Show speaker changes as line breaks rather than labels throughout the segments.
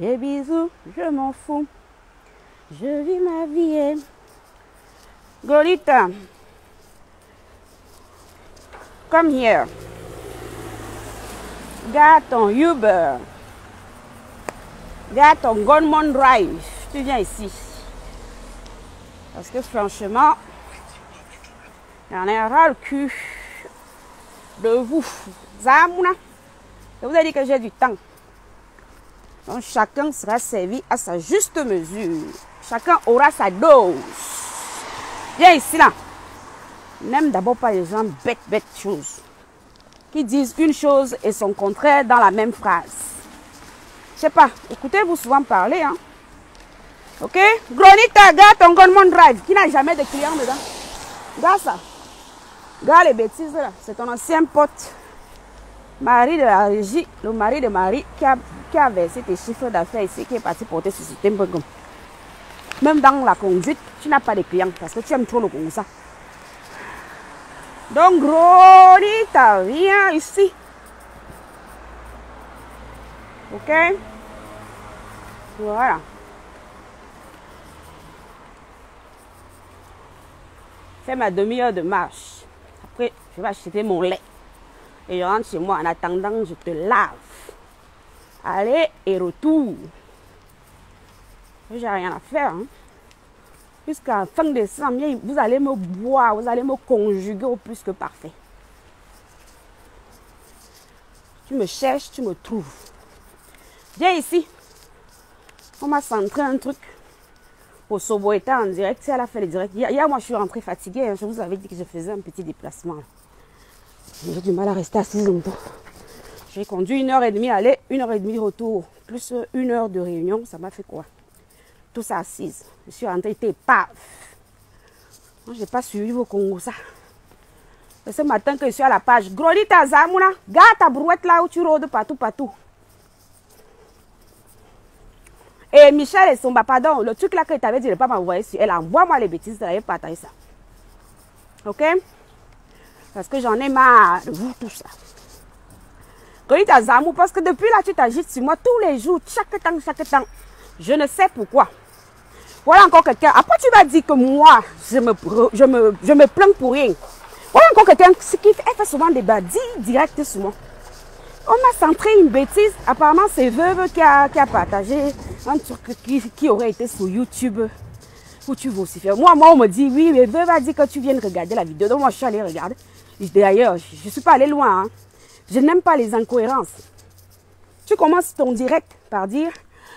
Et bisous, je m'en fous. Je vis ma vie. Golita, come here. Garde ton Uber. Garde ton Goldman Drive. Tu viens ici. Parce que franchement, j'en ai ras le cul de vous. Zamouna, je vous ai dit que j'ai du temps. Donc chacun sera servi à sa juste mesure. Chacun aura sa dose. Viens ici là. N'aime d'abord pas les gens bêtes choses. Qui disent une chose et son contraire dans la même phrase. Je sais pas, écoutez-vous souvent parler. Hein. Ok? Gronita, garde ton Goldman Drive qui n'a jamais de clients dedans. Garde ça. Garde les bêtises là. C'est ton ancien pote. Mari de la régie, le mari de Marie qui a versé tes chiffres d'affaires ici, qui est parti porter ce système. Même dans la conduite, tu n'as pas de clients parce que tu aimes trop le comme ça. Donc, Gronita, viens ici. Ok? Voilà. Fais ma demi-heure de marche. Après, je vais acheter mon lait. Et je rentre chez moi. En attendant, je te lave. Allez et retour. J'ai rien à faire. Hein. Jusqu'à fin décembre, vous allez me boire, vous allez me conjuguer au plus que parfait. Tu me cherches, tu me trouves. Viens ici. On m'a centré un truc. Au Soboeta en direct. Si elle a fait le direct. Hier, moi, je suis rentrée fatiguée. Hein. Je vous avais dit que je faisais un petit déplacement. J'ai du mal à rester assise longtemps. J'ai conduit 1h30 aller, 1h30 retour. Plus 1 heure de réunion. Ça m'a fait quoi? Tout ça assise. Je suis rentrée, paf. Moi, je n'ai pas suivi vos Congo, ça. C'est ce matin que je suis à la page. Gronita Zamouna, garde ta brouette là où tu rôdes partout. Et Michel et son pardon, le truc là que tu avais dit de ne pas m'envoyer sur elle, envoie-moi les bêtises, tu n'avais pas partager ça. Ok? Parce que j'en ai marre de vous, tout ça. Gronita Zamou, parce que depuis là, tu t'agites sur moi tous les jours, chaque temps. Je ne sais pourquoi. Voilà encore quelqu'un. Après, tu vas dire que moi, je me plains pour rien. Voilà encore quelqu'un qui fait souvent des badis directs sur moi. On m'a centré une bêtise. Apparemment, c'est Veuve qui a partagé un truc qui aurait été sur YouTube. Où tu vocifères. Moi, on me dit, oui, mais Veuve a dit que tu viennes regarder la vidéo. Donc, moi, je suis allée regarder. D'ailleurs, je ne suis pas allée loin. Hein. Je n'aime pas les incohérences. Tu commences ton direct par dire,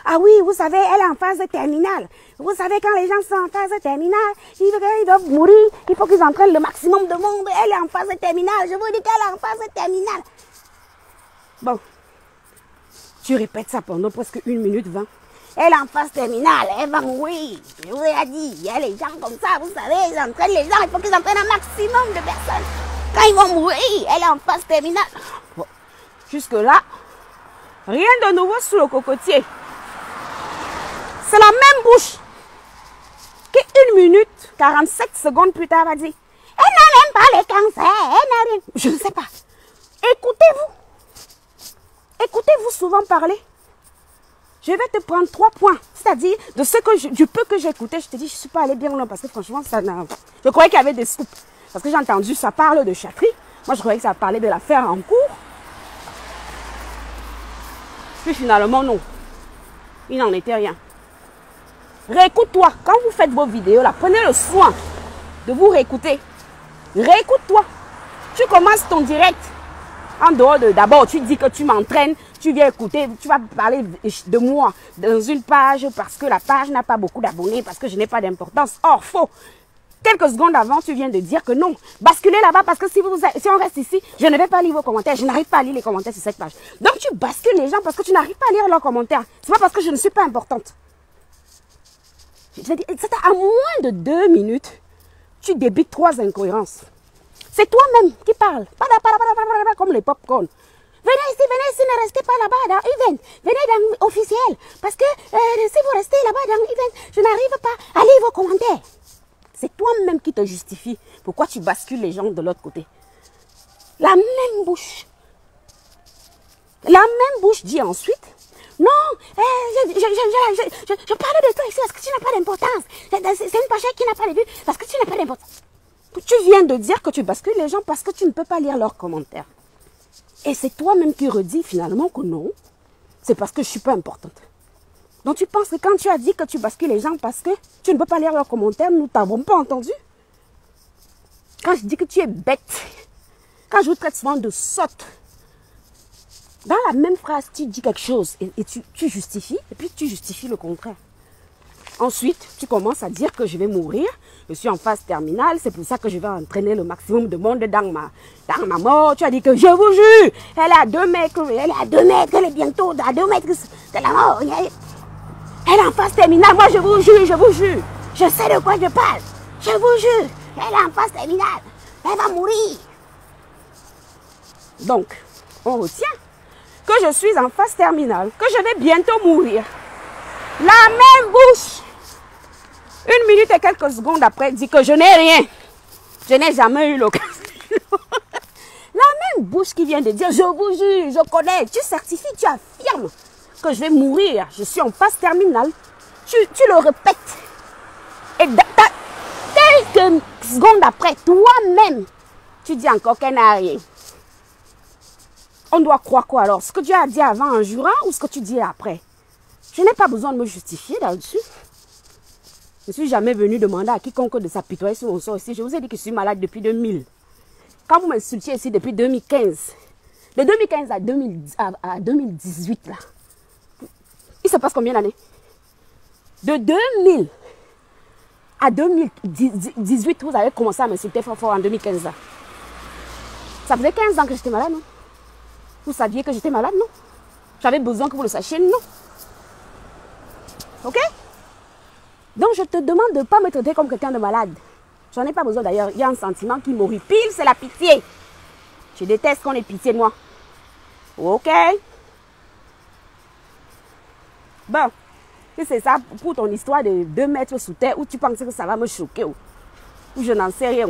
ah oui, vous savez, elle est en phase terminale. Vous savez, quand les gens sont en phase terminale, ils doivent mourir. Il faut qu'ils entraînent le maximum de monde. Elle est en phase terminale. Je vous dis qu'elle est en phase terminale. Bon. Tu répètes ça pendant presque 1 minute 20. Elle est en phase terminale. Elle va mourir. Je vous ai dit, il y a les gens comme ça, vous savez, ils entraînent les gens. Il faut qu'ils entraînent un maximum de personnes. Quand ils vont mourir, elle est en phase terminale. Bon. Jusque-là, rien de nouveau sous le cocotier. C'est la même bouche qui 1 minute 47 secondes plus tard va dire, elle n'a même pas les cancers, elle n'a rien. Je ne sais pas. Écoutez-vous. Écoutez-vous souvent parler. Je vais te prendre 3 points. C'est-à-dire, de ce que du peu que j'ai écouté, je te dis, je ne suis pas allée bien loin parce que franchement, ça n'a... Je croyais qu'il y avait des scoops. Parce que j'ai entendu, ça parle de Chatry. Moi, je croyais que ça parlait de l'affaire en cours. Puis finalement, non. Il n'en était rien. Réécoute-toi. Quand vous faites vos vidéos, là, prenez le soin de vous réécouter. Réécoute-toi. Tu commences ton direct. En dehors de... D'abord, tu dis que tu m'entraînes. Tu viens écouter. Tu vas parler de moi dans une page parce que la page n'a pas beaucoup d'abonnés, parce que je n'ai pas d'importance. Or, faux. Quelques secondes avant, tu viens de dire que non. Basculez là-bas parce que si on reste ici, je ne vais pas lire vos commentaires. Je n'arrive pas à lire les commentaires sur cette page. Donc, tu bascules les gens parce que tu n'arrives pas à lire leurs commentaires. C'est pas parce que je ne suis pas importante. C'est à moins de 2 minutes, tu débites 3 incohérences. C'est toi-même qui parles. Comme les pop-corn. Venez ici, ne restez pas là-bas dans event. Venez dans officiel. Parce que si vous restez là-bas dans event, je n'arrive pas à lire vos commentaires. C'est toi-même qui te justifie. Pourquoi tu bascules les gens de l'autre côté? La même bouche. La La même bouche dit ensuite, non, je parle de toi ici parce que tu n'as pas d'importance. C'est une page qui n'a pas de vue parce que tu n'as pas d'importance. Tu viens de dire que tu bascules les gens parce que tu ne peux pas lire leurs commentaires. Et c'est toi-même qui redis finalement que non, c'est parce que je ne suis pas importante. Donc tu penses que quand tu as dit que tu bascules les gens parce que tu ne peux pas lire leurs commentaires, nous ne t'avons pas entendu? Quand je dis que tu es bête, quand je vous traite souvent de sotte, dans la même phrase, tu dis quelque chose et tu justifies, et puis tu justifies le contraire. Ensuite, tu commences à dire que je vais mourir, je suis en phase terminale, c'est pour ça que je vais entraîner le maximum de monde dans ma mort. Tu as dit que je vous jure, elle est à 2 mètres, elle est bientôt à 2 mètres de la mort. Elle est en phase terminale, moi je vous jure, je sais de quoi je parle. Je vous jure, elle est en phase terminale, elle va mourir. Donc, on retient que je suis en phase terminale, que je vais bientôt mourir. La même bouche, 1 minute et quelques secondes après, dit que je n'ai rien. Je n'ai jamais eu l'occasion. La même bouche qui vient de dire, je vous jure, je connais, tu certifies, tu affirmes que je vais mourir, je suis en phase terminale. Tu le répètes. Et quelques secondes après, toi-même, tu dis encore qu'elle n'a rien. On doit croire quoi alors? Ce que tu as dit avant en jurant ou ce que tu dis après? Je n'ai pas besoin de me justifier là-dessus. Je ne suis jamais venu demander à quiconque de s'apitoyer sur mon sort ici. Je vous ai dit que je suis malade depuis 2000. Quand vous m'insultiez ici depuis 2015, de 2015 à 2018, là, il se passe combien d'années? De 2000 à 2018, vous avez commencé à m'insulter fort en 2015. Là. Ça faisait 15 ans que j'étais malade, non? Vous saviez que j'étais malade, non? J'avais besoin que vous le sachiez, non? Ok? Donc, je te demande de ne pas me traiter comme quelqu'un de malade. J'en ai pas besoin d'ailleurs. Il y a un sentiment qui m'horripile, c'est la pitié. Je déteste qu'on ait pitié de moi. Ok? Bon, si c'est ça pour ton histoire de 2 mètres sous terre, où tu penses que ça va me choquer, ou je n'en sais rien.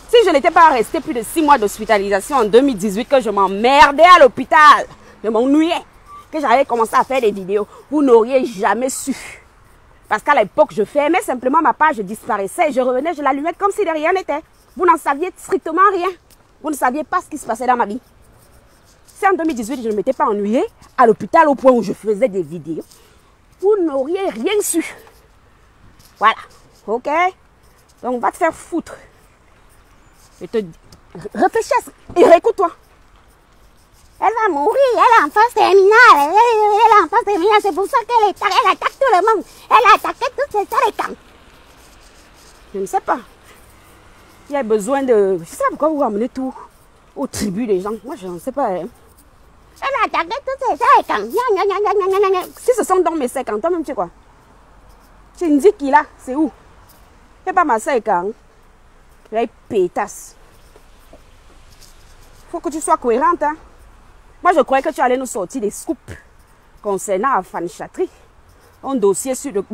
Si je n'étais pas resté plus de 6 mois d'hospitalisation en 2018, que je m'emmerdais à l'hôpital, je m'ennuyais, que j'avais commencé à faire des vidéos, vous n'auriez jamais su. Parce qu'à l'époque, je fermais simplement ma page, je disparaissais, je revenais, je l'allumais comme si de rien n'était. Vous n'en saviez strictement rien. Vous ne saviez pas ce qui se passait dans ma vie. Si en 2018, je ne m'étais pas ennuyée à l'hôpital au point où je faisais des vidéos, vous n'auriez rien su. Voilà. Ok? Donc, va te faire foutre. Réfléchis et réécoute-toi. Elle va mourir, elle est en phase terminale. Elle est en phase terminale, c'est pour ça qu'elle attaque tout le monde. Elle a attaqué toutes ces camps. Je ne sais pas. Il y a besoin de... Je sais pas pourquoi vous ramenez tout au tribut des gens. Moi, je ne sais pas. Hein. Elle a attaqué toutes ces camps. Si ce sont dans mes 5 ans, toi-même, tu sais quoi? Tu me dis qu'il a, c'est où? C'est pas ma 5 ans. Elle est pétasse. Faut que tu sois cohérente, hein. Moi, je croyais que tu allais nous sortir des scoops concernant Afan Chatri. Un dossier sur le...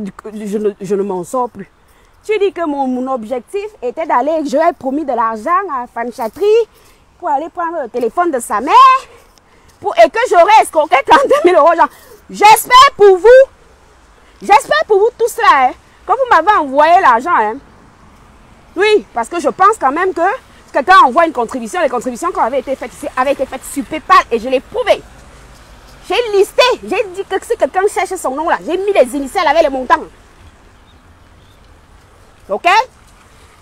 Je ne m'en sors plus. Tu dis que mon objectif était d'aller... Je lui ai promis de l'argent à Afan Chatri pour aller prendre le téléphone de sa mère et que j'aurais escroqué 32 000 €. J'espère pour vous tout cela, hein, que vous m'avez envoyé l'argent. Hein. Oui, parce que je pense quand même que quelqu'un envoie une contribution. Les contributions qui avaient été faites ici avaient été faites sur PayPal et je l'ai prouvé. J'ai listé, j'ai dit que si quelqu'un cherche son nom là, j'ai mis les initiales avec les montants. Ok?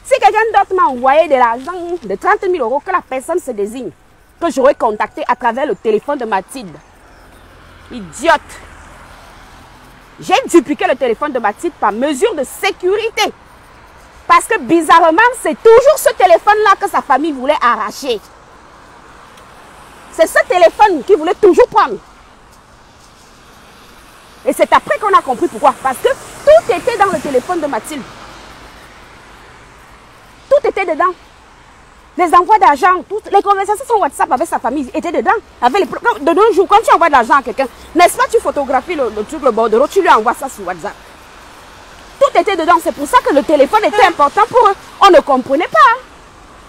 Si quelqu'un d'autre m'a envoyé de l'argent de 30 000 €, que la personne se désigne, que j'aurais contacté à travers le téléphone de Mathilde. Idiote! J'ai dupliqué le téléphone de Mathilde par mesure de sécurité. Parce que bizarrement, c'est toujours ce téléphone-là que sa famille voulait arracher. C'est ce téléphone qu'il voulait toujours prendre. Et c'est après qu'on a compris pourquoi. Parce que tout était dans le téléphone de Mathilde. Tout était dedans. Les envois d'argent, les conversations sur WhatsApp avec sa famille étaient dedans. De nos jours, quand tu envoies de l'argent à quelqu'un, n'est-ce pas, tu photographies le truc, le bordereau, tu lui envoies ça sur WhatsApp. Tout était dedans. C'est pour ça que le téléphone était important pour eux. On ne comprenait pas.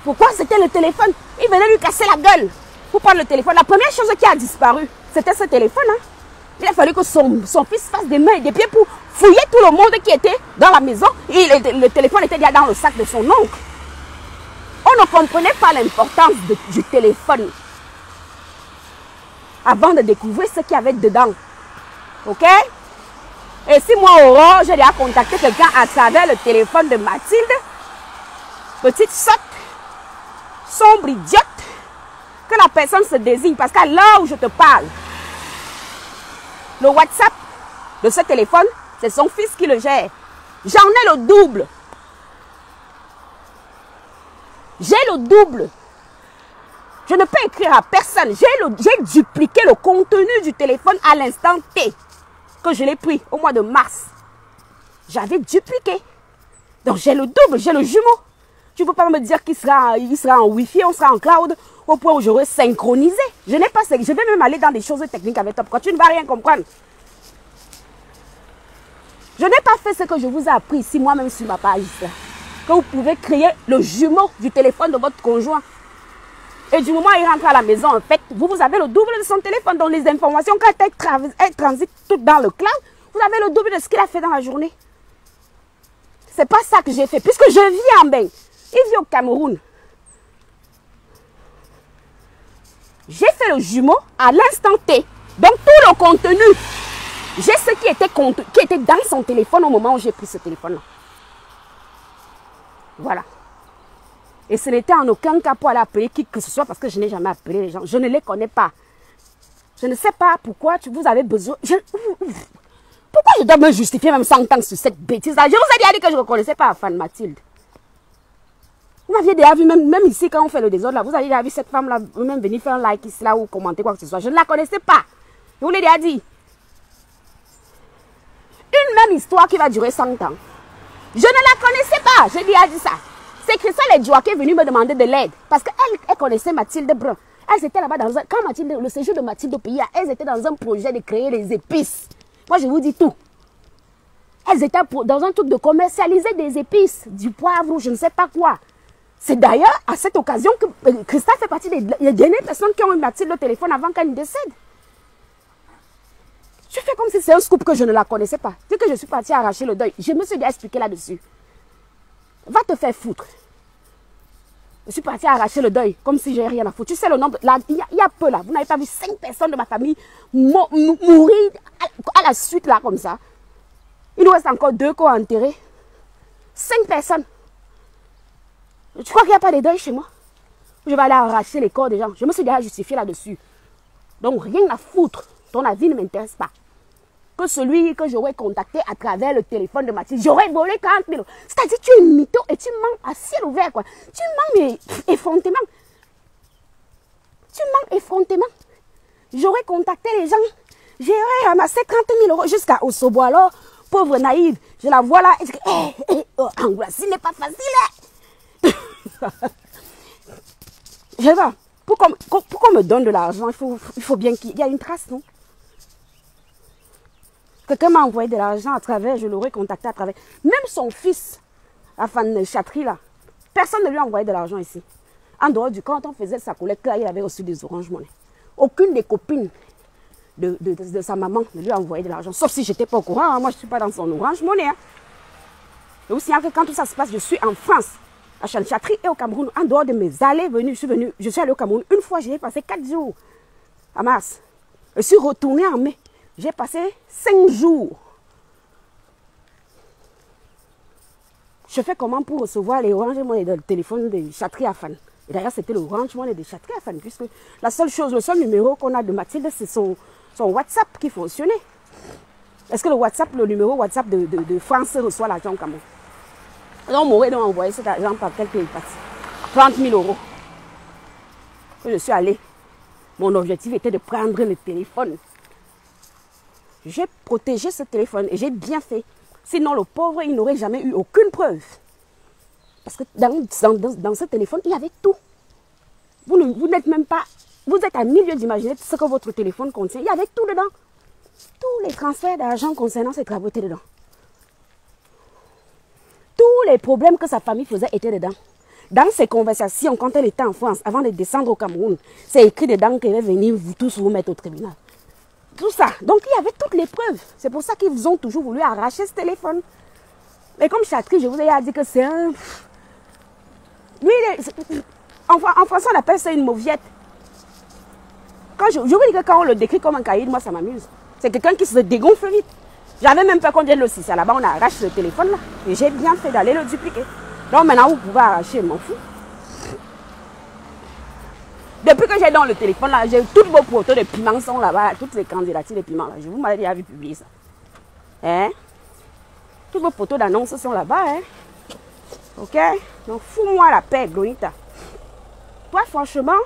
Pourquoi c'était le téléphone? Il venait lui casser la gueule pour prendre le téléphone. La première chose qui a disparu, C'était ce téléphone. Hein. Il a fallu que son fils fasse des mains et des pieds pour fouiller tout le monde qui était dans la maison. Et le téléphone était déjà dans le sac de son oncle. On ne comprenait pas l'importance du téléphone avant de découvrir ce qu'il y avait dedans. Ok? Et si moi, Aurore, j'ai déjà contacté quelqu'un à travers le téléphone de Mathilde, petite sotte, sombre idiote, que la personne se désigne. Parce qu'à l'heure où je te parle, le WhatsApp de ce téléphone, c'est son fils qui le gère. J'en ai le double. J'ai le double. Je ne peux écrire à personne. J'ai dupliqué le contenu du téléphone à l'instant T que je l'ai pris au mois de mars. J'avais dupliqué. Donc j'ai le double, j'ai le jumeau. Tu ne peux pas me dire qu'il sera en Wi-Fi, on sera en cloud au point où j'aurai synchronisé. Je n'ai pas. Je vais même aller dans des choses techniques avec toi. Quand tu ne vas rien comprendre. Je n'ai pas fait ce que je vous ai appris ici moi-même sur ma page. Là, que vous pouvez créer le jumeau du téléphone de votre conjoint. Et du moment où il rentre à la maison, en fait, vous avez le double de son téléphone. Donc les informations, quand elles transitent toutes dans le cloud, vous avez le double de ce qu'il a fait dans la journée. C'est pas ça que j'ai fait. Puisque je vis en bain. Il vit au Cameroun. J'ai fait le jumeau à l'instant T. Donc tout le contenu, j'ai ce qui était dans son téléphone au moment où j'ai pris ce téléphone-là. Voilà. Et ce n'était en aucun cas pour aller appeler qui que ce soit parce que je n'ai jamais appelé les gens. Je ne les connais pas. Je ne sais pas pourquoi vous avez besoin. Pourquoi je dois me justifier même 100 ans sur cette bêtise-là? Je vous ai déjà dit que je ne reconnaissais pas Fan Mathilde. Vous m'aviez déjà vu, même ici, quand on fait le désordre, là, vous avez déjà vu cette femme-là, même venir faire un like ici, là, ou commenter quoi que ce soit. Je ne la connaissais pas. Je vous l'ai déjà dit. Une même histoire qui va durer 100 ans. Je ne la connaissais pas. J'ai déjà dit ça. C'est Christelle Edjoua qui est venue me demander de l'aide. Parce qu'elle connaissait Mathilde Brun. Elles étaient là-bas dans un... Quand Mathilde, le séjour de Mathilde au pays, elles étaient dans un projet de créer les épices. Moi, je vous dis tout. Elles étaient dans un truc de commercialiser des épices, du poivre ou je ne sais pas quoi. C'est d'ailleurs à cette occasion que Christelle fait partie des dernières personnes qui ont eu Mathilde au téléphone avant qu'elle ne décède. Je fais comme si c'est un scoop que je ne la connaissais pas. Dès que je suis partie arracher le deuil, je me suis déjà expliqué là-dessus. Va te faire foutre. Je suis partie arracher le deuil, comme si j'ai rien à foutre. Tu sais le nombre, il y a peu là, vous n'avez pas vu 5 personnes de ma famille mourir à la suite là comme ça. Il nous reste encore 2 corps enterrés. 5 personnes. Tu crois qu'il n'y a pas de deuil chez moi? Je vais aller arracher les corps des gens. Je me suis déjà justifié là-dessus. Donc rien à foutre. Ton avis ne m'intéresse pas. Que celui que j'aurais contacté à travers le téléphone de Mathilde, j'aurais volé 40 000. C'est-à-dire tu es mytho et tu mens à ciel ouvert, quoi. Tu mens mais effrontément. Tu mens effrontément. J'aurais contacté les gens, j'aurais ramassé 30 000 € jusqu'à Osobo. Alors, pauvre naïve, je la vois là, et je dis, Angoulasi n'est pas facile. Je sais pas, pour qu'on me donne de l'argent, il faut bien qu'il y ait une trace, non? Quelqu'un m'a envoyé de l'argent à travers, je l'aurais contacté à travers. Même son fils, la fan Chatri là, personne ne lui a envoyé de l'argent ici. En dehors du quand on faisait sa collecte là, il avait reçu des Orange Money. Aucune des copines de sa maman ne lui a envoyé de l'argent. Sauf si je n'étais pas au courant, hein. Moi je ne suis pas dans son Orange Money. Hein. Et aussi, que quand tout ça se passe, je suis en France, à Chatri et au Cameroun. En dehors de mes allées venues, je suis allée au Cameroun. Une fois, j'ai passé 4 jours à mars. Je suis retournée en mai. J'ai passé 5 jours. Je fais comment pour recevoir les Orange Money dans le téléphone de Chatri à Fan. Et d'ailleurs, c'était le Orange Money de Chatri à Fan. Puisque la seule chose, le seul numéro qu'on a de Mathilde, c'est son WhatsApp qui fonctionnait. Est-ce que le numéro WhatsApp de France reçoit l'argent au Cameroun? Donc, on m'aurait envoyé cet argent par quel pays parti? 30 000 €. Je suis allée. Mon objectif était de prendre le téléphone. J'ai protégé ce téléphone et j'ai bien fait. Sinon, le pauvre, il n'aurait jamais eu aucune preuve. Parce que dans ce téléphone, il y avait tout. Vous n'êtes même pas... Vous êtes à milieu d'imaginer ce que votre téléphone contient. Il y avait tout dedans. Tous les transferts d'argent concernant ces travaux étaient dedans. Tous les problèmes que sa famille faisait étaient dedans. Dans ses conversations, quand elle était en France, avant de descendre au Cameroun, c'est écrit dedans qu'elle va venir vous tous vous mettre au tribunal. tout ça. Donc, il y avait toutes les preuves. C'est pour ça qu'ils ont toujours voulu arracher ce téléphone. Et comme Chatri, je vous ai dit que c'est un... Lui, en français, on appelle ça une mauviette. Je vous dis que quand on le décrit comme un caïd, moi, ça m'amuse. C'est quelqu'un qui se dégonfle vite. J'avais même peur qu'on vienne le sucer. Là-bas, on arrache le téléphone, là. Et j'ai bien fait d'aller le dupliquer. Donc, maintenant, vous pouvez arracher, je m'en fous. Depuis que j'ai dans le téléphone, là, j'ai toutes vos photos de piments sont là-bas. Toutes les candidatures de piments, là. Je vous m'avais déjà vu publier ça. Hein? Toutes vos photos d'annonces sont là-bas, hein? Ok? Donc, fous-moi la paix, Glonita. Toi, franchement,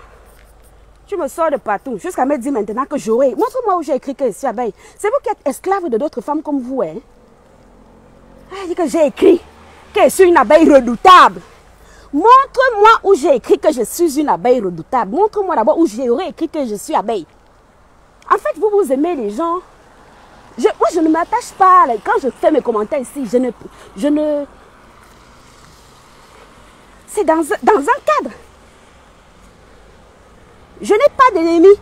tu me sors de partout. Jusqu'à me dire maintenant que j'aurai. Montre-moi où j'ai écrit que je suis abeille. C'est vous qui êtes esclave de d'autres femmes comme vous, hein? Ah, dit que j'ai écrit que je suis une abeille redoutable. Montre-moi où j'ai écrit que je suis une abeille redoutable. Montre-moi d'abord où j'ai écrit que je suis abeille. En fait, vous aimez les gens. Moi, je ne m'attache pas. Quand je fais mes commentaires ici, je ne... C'est dans un cadre. Je n'ai pas d'ennemis.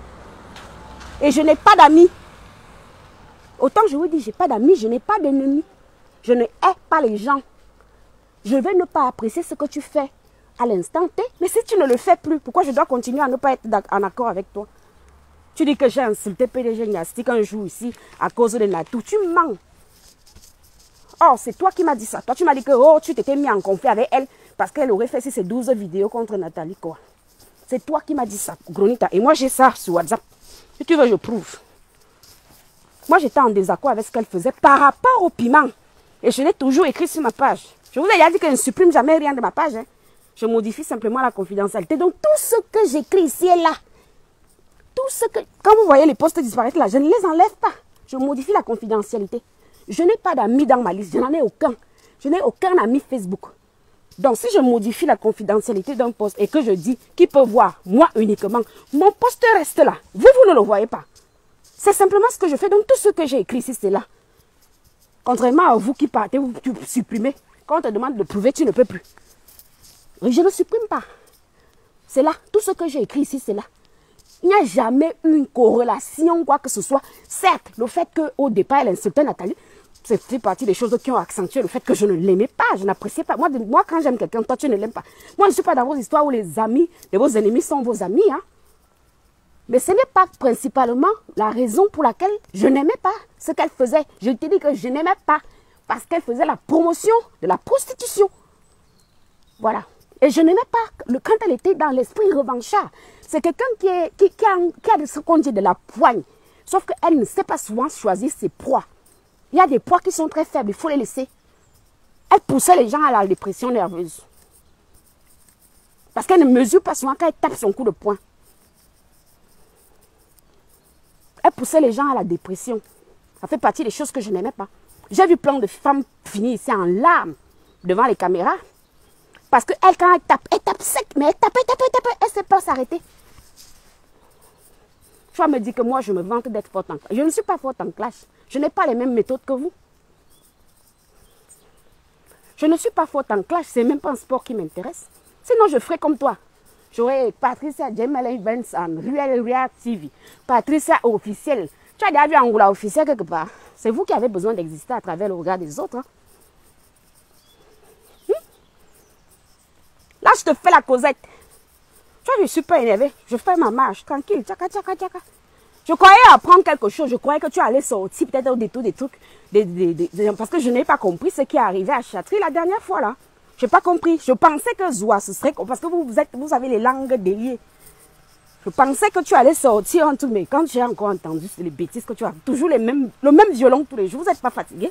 Et je n'ai pas d'amis. Autant je vous dis, je n'ai pas d'amis, je n'ai pas d'ennemis. Je ne hais pas les gens. Je vais ne pas apprécier ce que tu fais à l'instant T. Mais si tu ne le fais plus, pourquoi je dois continuer à ne pas être en accord avec toi? Tu dis que j'ai insulté PDG Niastic un jour ici à cause de Natou. Tu mens. Oh, c'est toi qui m'as dit ça. Toi, tu m'as dit que oh, tu t'étais mis en conflit avec elle parce qu'elle aurait fait ces 12 vidéos contre Nathalie, quoi. C'est toi qui m'as dit ça, Gronita. Et moi, j'ai ça sur WhatsApp. Si tu veux, je prouve. Moi, j'étais en désaccord avec ce qu'elle faisait par rapport au piment. Et je l'ai toujours écrit sur ma page. Je vous ai déjà dit que je ne supprime jamais rien de ma page. Hein. Je modifie simplement la confidentialité. Donc, tout ce que j'écris ici et là, tout ce que... Quand vous voyez les posts disparaître là, je ne les enlève pas. Je modifie la confidentialité. Je n'ai pas d'amis dans ma liste. Je n'en ai aucun. Je n'ai aucun ami Facebook. Donc, si je modifie la confidentialité d'un post et que je dis qu'il peut voir moi uniquement, mon post reste là. Vous ne le voyez pas. C'est simplement ce que je fais. Donc, tout ce que j'ai écrit ici, c'est là. Contrairement à vous qui partez, vous supprimez. Quand on te demande de prouver, tu ne peux plus. Je ne supprime pas. C'est là. Tout ce que j'ai écrit ici, c'est là. Il n'y a jamais eu une corrélation, quoi que ce soit. Certes, le fait qu'au départ, elle insultait Nathalie, c'est fait partie des choses qui ont accentué le fait que je ne l'aimais pas, je n'appréciais pas. Moi, quand j'aime quelqu'un, toi, tu ne l'aimes pas. Moi, je ne suis pas dans vos histoires où les amis de vos ennemis sont vos amis. Hein. Mais ce n'est pas principalement la raison pour laquelle je n'aimais pas ce qu'elle faisait. Je te dis que je n'aimais pas parce qu'elle faisait la promotion de la prostitution. Voilà. Et je n'aimais pas quand elle était dans l'esprit revanchard. C'est quelqu'un qui a de ce qu'on dit de la poigne. Sauf qu'elle ne sait pas souvent choisir ses proies. Il y a des poids qui sont très faibles, il faut les laisser. Elle poussait les gens à la dépression nerveuse. Parce qu'elle ne mesure pas souvent quand elle tape son coup de poing. Elle poussait les gens à la dépression. Ça fait partie des choses que je n'aimais pas. J'ai vu plein de femmes finir ici en larmes devant les caméras. Parce qu'elle, quand elle tape sec, mais elle tape, elle ne sait pas s'arrêter. Tu vas me dire que moi, je me vante d'être forte en clash. Je ne suis pas forte en clash. Je n'ai pas les mêmes méthodes que vous. Je ne suis pas forte en clash. Ce n'est même pas un sport qui m'intéresse. Sinon, je ferais comme toi. J'aurais Patricia Jamel Events en Real TV. Patricia officielle. Tu as déjà vu Angoula officielle quelque part. C'est vous qui avez besoin d'exister à travers le regard des autres. Hein? Là, je te fais la causette. Tu vois, je ne suis pas énervée. Je fais ma marche, tranquille. Tchaka, tchaka, tchaka. Je croyais apprendre quelque chose. Je croyais que tu allais sortir peut-être au détour des trucs. Parce que je n'ai pas compris ce qui est arrivé à Chatri la dernière fois. Là. Je n'ai pas compris. Je pensais que Zoua, ce serait... Parce que vous avez les langues déliées. Je pensais que tu allais sortir un truc. Mais quand j'ai encore entendu les bêtises que tu as toujours le même violon tous les jours. Vous n'êtes pas fatigué.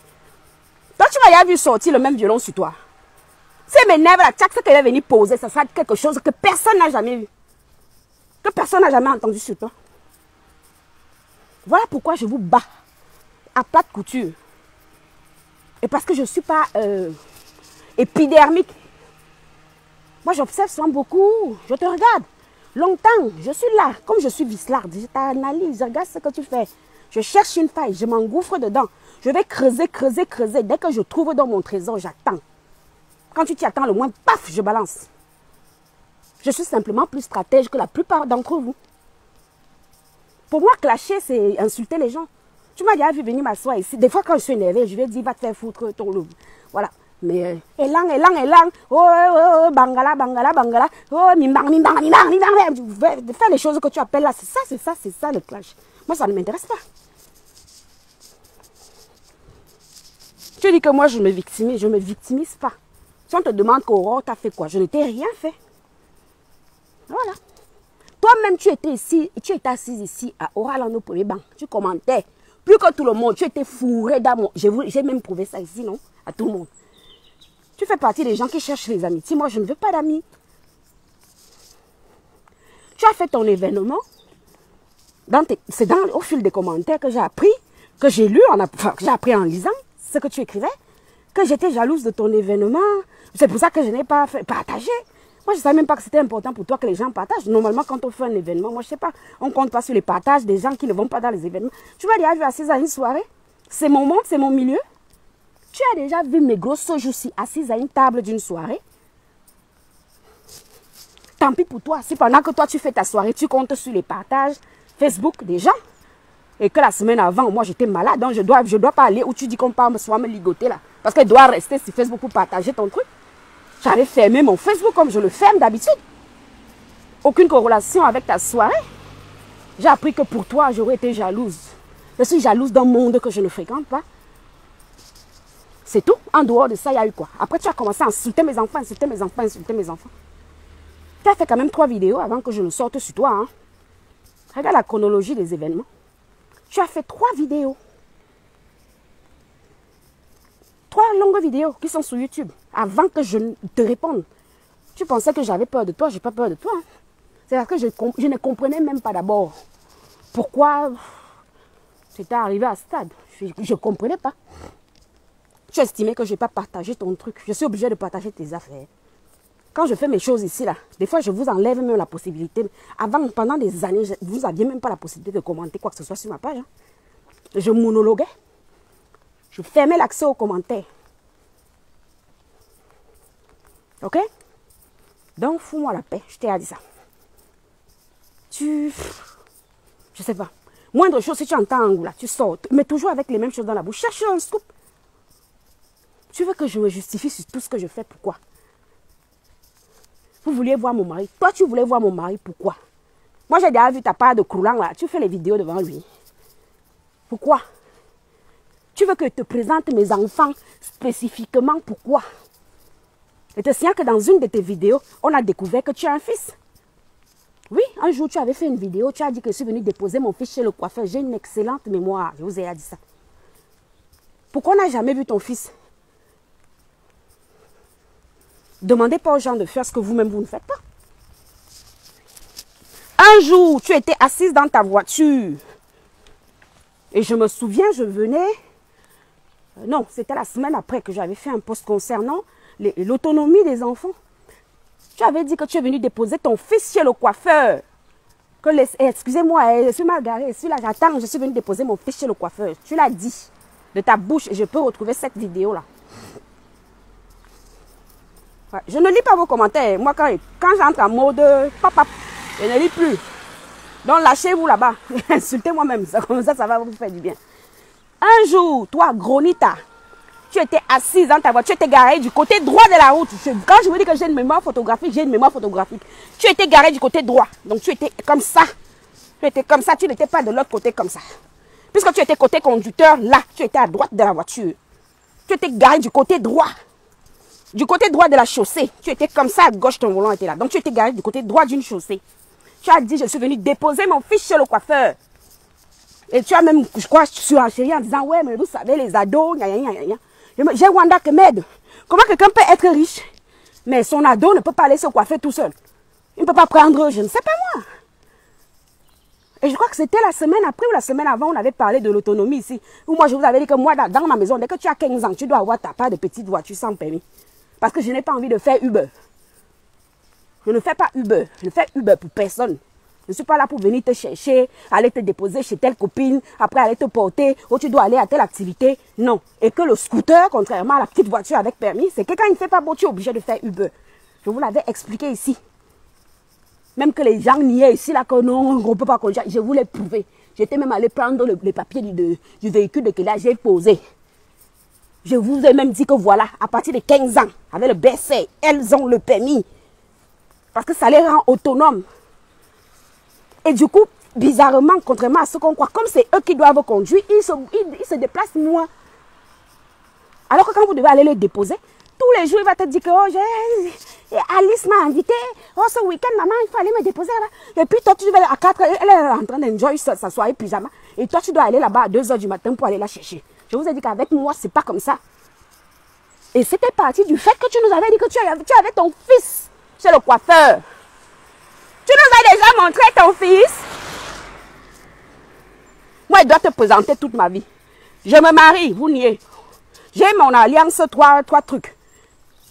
Toi, tu m'as vu sortir le même violon sur toi. C'est mes nerfs, la tchaque, ce qu'elle est venue poser, ça sera quelque chose que personne n'a jamais vu. Que personne n'a jamais entendu sur toi. Voilà pourquoi je vous bats à plate couture. Et parce que je ne suis pas épidermique. Moi, j'observe souvent beaucoup. Je te regarde. Longtemps, je suis là. Comme je suis vislarde, je t'analyse, je regarde ce que tu fais. Je cherche une faille, je m'engouffre dedans. Je vais creuser, creuser, creuser. Dès que je trouve dans mon trésor, j'attends. Quand tu t'y attends le moins, paf, je balance. Je suis simplement plus stratège que la plupart d'entre vous. Pour moi, clasher, c'est insulter les gens. Tu m'as déjà vu venir m'asseoir ici. Des fois, quand je suis énervée, je vais dire, va te faire foutre ton loup. Voilà. Mais, élan, oh, bangala, oh, mimbang, faire les choses que tu appelles là, c'est ça le clash. Moi, ça ne m'intéresse pas. Tu dis que moi, je me victimise pas. Si on te demande qu'Aurore t'a fait quoi, je ne t'ai rien fait. Voilà. Toi-même, tu étais assise ici à Oralando premier banc. Tu commentais. Plus que tout le monde, tu étais fourré d'amour. J'ai même prouvé ça ici, non? À tout le monde. Tu fais partie des gens qui cherchent les amitiés. Moi, je ne veux pas d'amis. Tu as fait ton événement. C'est au fil des commentaires que j'ai appris, que j'ai lu, que j'ai appris en lisant ce que tu écrivais, que j'étais jalouse de ton événement. C'est pour ça que je n'ai pas partagé. Moi, je ne savais même pas que c'était important pour toi que les gens partagent. Normalement, quand on fait un événement, moi, je ne sais pas, on ne compte pas sur les partages des gens qui ne vont pas dans les événements. Tu m'as déjà vu assise à une soirée. C'est mon monde, c'est mon milieu. Tu as déjà vu mes grosses jours-ci assises à une table d'une soirée. Tant pis pour toi. Si pendant que toi, tu fais ta soirée, tu comptes sur les partages Facebook des gens. Et que la semaine avant, moi, j'étais malade. Donc, je dois pas aller où tu dis qu'on part soit me ligoter là. Parce qu'elle doit rester sur Facebook pour partager ton truc. J'avais fermé mon Facebook comme je le ferme d'habitude. Aucune corrélation avec ta soirée. J'ai appris que pour toi, j'aurais été jalouse. Je suis jalouse d'un monde que je ne fréquente pas. C'est tout. En dehors de ça, il y a eu quoi? Après, tu as commencé à insulter mes enfants. Tu as fait quand même 3 vidéos avant que je ne sorte sur toi. Hein. Regarde la chronologie des événements. Tu as fait 3 vidéos. 3 longues vidéos qui sont sur YouTube. Avant que je te réponde. Tu pensais que j'avais peur de toi. Je n'ai pas peur de toi. Hein. C'est-à-dire que je ne comprenais même pas d'abord pourquoi c'était arrivé à ce stade. Je ne comprenais pas. Tu estimais que je n'ai pas partagé ton truc. Je suis obligée de partager tes affaires. Quand je fais mes choses ici, là, des fois, je vous enlève même la possibilité. Avant, pendant des années, vous n'aviez même pas la possibilité de commenter quoi que ce soit sur ma page. Hein. Je monologuais. Je fermais l'accès aux commentaires. Ok? Donc, fous-moi la paix. Je t'ai dit ça. Je sais pas. Moindre chose, si tu entends un goût là, tu sors. Mais toujours avec les mêmes choses dans la bouche. Cherche un scoop. Tu veux que je me justifie sur tout ce que je fais. Pourquoi? Vous vouliez voir mon mari. Toi, tu voulais voir mon mari. Pourquoi? Moi, j'ai déjà vu ta part de croulant là. Tu fais les vidéos devant lui. Pourquoi? Tu veux que je te présente mes enfants spécifiquement. Pourquoi? Et te signale que dans une de tes vidéos, on a découvert que tu as un fils. Oui, un jour, tu avais fait une vidéo. Tu as dit que je suis venue déposer mon fils chez le coiffeur. J'ai une excellente mémoire. Je vous ai dit ça. Pourquoi on n'a jamais vu ton fils? Demandez pas aux gens de faire ce que vous-même, vous ne faites pas. Un jour, tu étais assise dans ta voiture. Et je me souviens, je venais... non, c'était la semaine après que j'avais fait un post concernant l'autonomie des enfants. Tu avais dit que tu es venu déposer ton fils chez le coiffeur. Excusez-moi, je suis mal garée. Je suis là, j'attends, je suis venu déposer mon fils chez le coiffeur. Tu l'as dit de ta bouche et je peux retrouver cette vidéo-là. Ouais, je ne lis pas vos commentaires. Moi, quand j'entre en mode papa, je ne lis plus. Donc, lâchez-vous là-bas. Insultez-moi même. Comme ça, ça va vous faire du bien. Un jour, toi, Gronita, tu étais assise dans ta voiture, tu étais garée du côté droit de la route. Quand je vous dis que j'ai une mémoire photographique, j'ai une mémoire photographique. Tu étais garée du côté droit. Donc, tu étais comme ça. Tu étais comme ça. Tu n'étais pas de l'autre côté comme ça. Puisque tu étais côté conducteur, là, tu étais à droite de la voiture. Tu étais garée du côté droit. Du côté droit de la chaussée. Tu étais comme ça, à gauche, ton volant était là. Donc, tu étais garé du côté droit d'une chaussée. Tu as dit, je suis venu déposer mon fils chez le coiffeur. Et tu as même, je crois, surenchéri en disant, ouais, mais vous savez, les ados, j'ai Wanda qui m'aide. Comment quelqu'un peut être riche, mais son ado ne peut pas aller se coiffer tout seul? Il ne peut pas prendre, je ne sais pas moi. Et je crois que c'était la semaine après ou la semaine avant, on avait parlé de l'autonomie ici. Où moi, je vous avais dit que moi, dans ma maison, dès que tu as 15 ans, tu dois avoir ta part de petite voiture sans permis. Parce que je n'ai pas envie de faire Uber. Je ne fais pas Uber. Je ne fais Uber pour personne. Je ne suis pas là pour venir te chercher, aller te déposer chez telle copine, après aller te porter, ou tu dois aller à telle activité. Non. Et que le scooter, contrairement à la petite voiture avec permis, c'est que quand il ne fait pas beau, tu es obligé de faire Uber. Je vous l'avais expliqué ici. Même que les gens niaient ici, là, que non, on ne peut pas conduire. Je vous l'ai prouvé. J'étais même allé prendre les papiers du véhicule de Kélia. J'ai posé. Je vous ai même dit que voilà, à partir de 15 ans, avec le BC, elles ont le permis. Parce que ça les rend autonomes. Et du coup, bizarrement, contrairement à ce qu'on croit, comme c'est eux qui doivent conduire, ils se déplacent moins. Alors que quand vous devez aller les déposer, tous les jours, il va te dire que oh, Alice m'a invité. Oh, ce week-end, maman, il faut aller me déposer là-bas. Et puis toi, tu vas à 4 heures, elle est en train d'enjoy sa soirée pyjama. Et toi, tu dois aller là-bas à 2 heures du matin pour aller la chercher. Je vous ai dit qu'avec moi, c'est pas comme ça. Et c'était parti du fait que tu nous avais dit que tu avais ton fils chez le coiffeur. Tu nous as déjà montré ton fils. Moi, il doit te présenter toute ma vie. Je me marie, vous niez. J'ai mon alliance, trois trucs.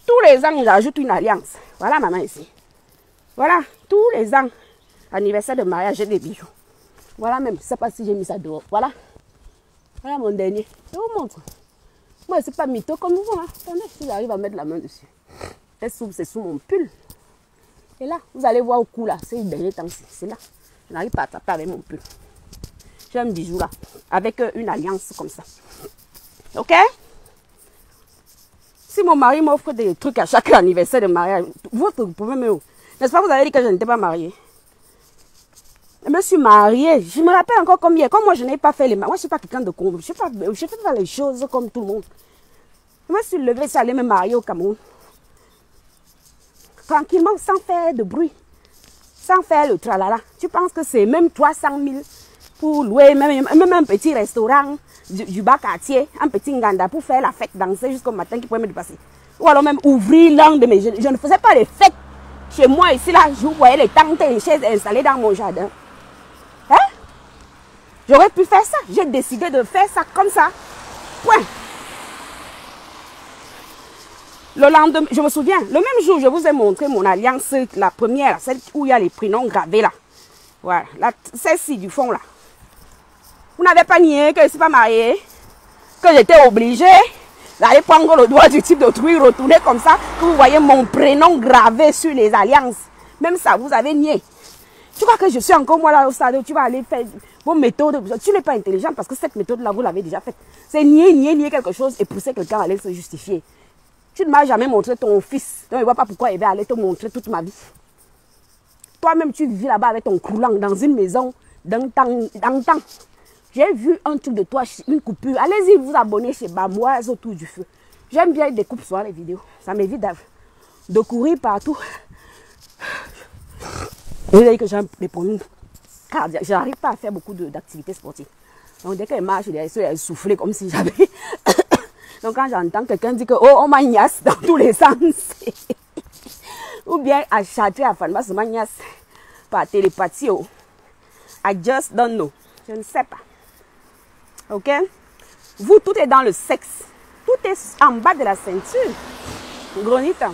Tous les ans, j'ajoute une alliance. Voilà maman ici. Voilà, tous les ans. Anniversaire de mariage, j'ai des bijoux. Voilà même, je ne sais pas si j'ai mis ça dehors. Voilà. Voilà mon dernier. Je vous montre. Moi, c'est pas mytho comme vous. Hein. Attendez, si j'arrive à mettre la main dessus. C'est sous mon pull. Et là, vous allez voir au cou là. C'est le dernier temps. C'est là. Je n'arrive pas à taper avec mon pull. J'ai un bijou là. Avec une alliance comme ça. Ok? Si mon mari m'offre des trucs à chaque anniversaire de mariage, votre problème, n'est-ce pas, vous avez dit que je n'étais pas mariée? Je me suis mariée. Je me rappelle encore comme hier. Comme moi, je n'ai pas fait les mariages. Moi, je ne suis pas quelqu'un de con. Je ne fais pas les choses comme tout le monde. Je me suis levée, c'est aller me marier au Cameroun. Tranquillement, sans faire de bruit. Sans faire le tralala. Tu penses que c'est même 300 000 pour louer même un petit restaurant du bas quartier, un petit nganda pour faire la fête, danser jusqu'au matin qui pourrait me dépasser. Ou alors même ouvrir l'un de mes... Je ne faisais pas les fêtes chez moi ici là. Je voyais les tantes et les chaises installées dans mon jardin. Hein? J'aurais pu faire ça. J'ai décidé de faire ça comme ça. Point. Le lendemain, je me souviens, le même jour, je vous ai montré mon alliance, la première, celle où il y a les prénoms gravés là. Voilà, celle-ci du fond là. Vous n'avez pas nié que je ne suis pas mariée, que j'étais obligée d'aller prendre le doigt du type d'autrui, retourner comme ça, que vous voyez mon prénom gravé sur les alliances. Même ça, vous avez nié. Tu crois que je suis encore moi là au stade où tu vas aller faire vos méthodes. Tu n'es pas intelligent parce que cette méthode-là, vous l'avez déjà faite. C'est nier quelque chose et pousser quelqu'un à aller se justifier. Tu ne m'as jamais montré ton fils. Donc je ne vois pas pourquoi il va aller te montrer toute ma vie. Toi-même, tu vis là-bas avec ton croulant dans une maison d'un temps. J'ai vu un truc de toi, une coupure. Allez-y vous abonner chez Bamoise autour du feu. J'aime bien les coupes sur les vidéos. Ça m'évite de courir partout. Vous avez dit que j'ai des problèmes cardiaques. Je n'arrive pas à faire beaucoup d'activités sportives. Donc dès qu'elle marche, elle souffle comme si j'avais... Donc quand j'entends quelqu'un dire que oh, on m'agnasse dans tous les sens. Ou bien à Châtelet, à Falmas, on m'agnasse par télépathie. Oh. I just don't know. Je ne sais pas. Ok? Vous, tout est dans le sexe. Tout est en bas de la ceinture. Gronita.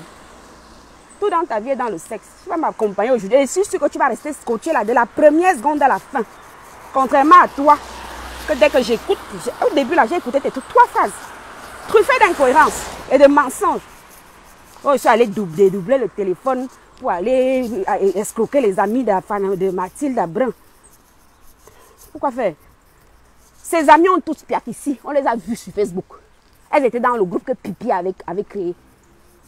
Tout dans ta vie est dans le sexe. Tu vas m'accompagner aujourd'hui. Et je suis sûr que tu vas rester scotché là de la première seconde à la fin. Contrairement à toi, que dès que j'écoute, au début là, j'ai écouté tes 3 phases. Truffées d'incohérences et de mensonges. Oh, je suis allée dédoubler le téléphone pour aller escroquer les amis de Mathilde Brun. Pourquoi faire? Ces amis ont tous piac ici. On les a vus sur Facebook. Elles étaient dans le groupe que Pipi avait créé.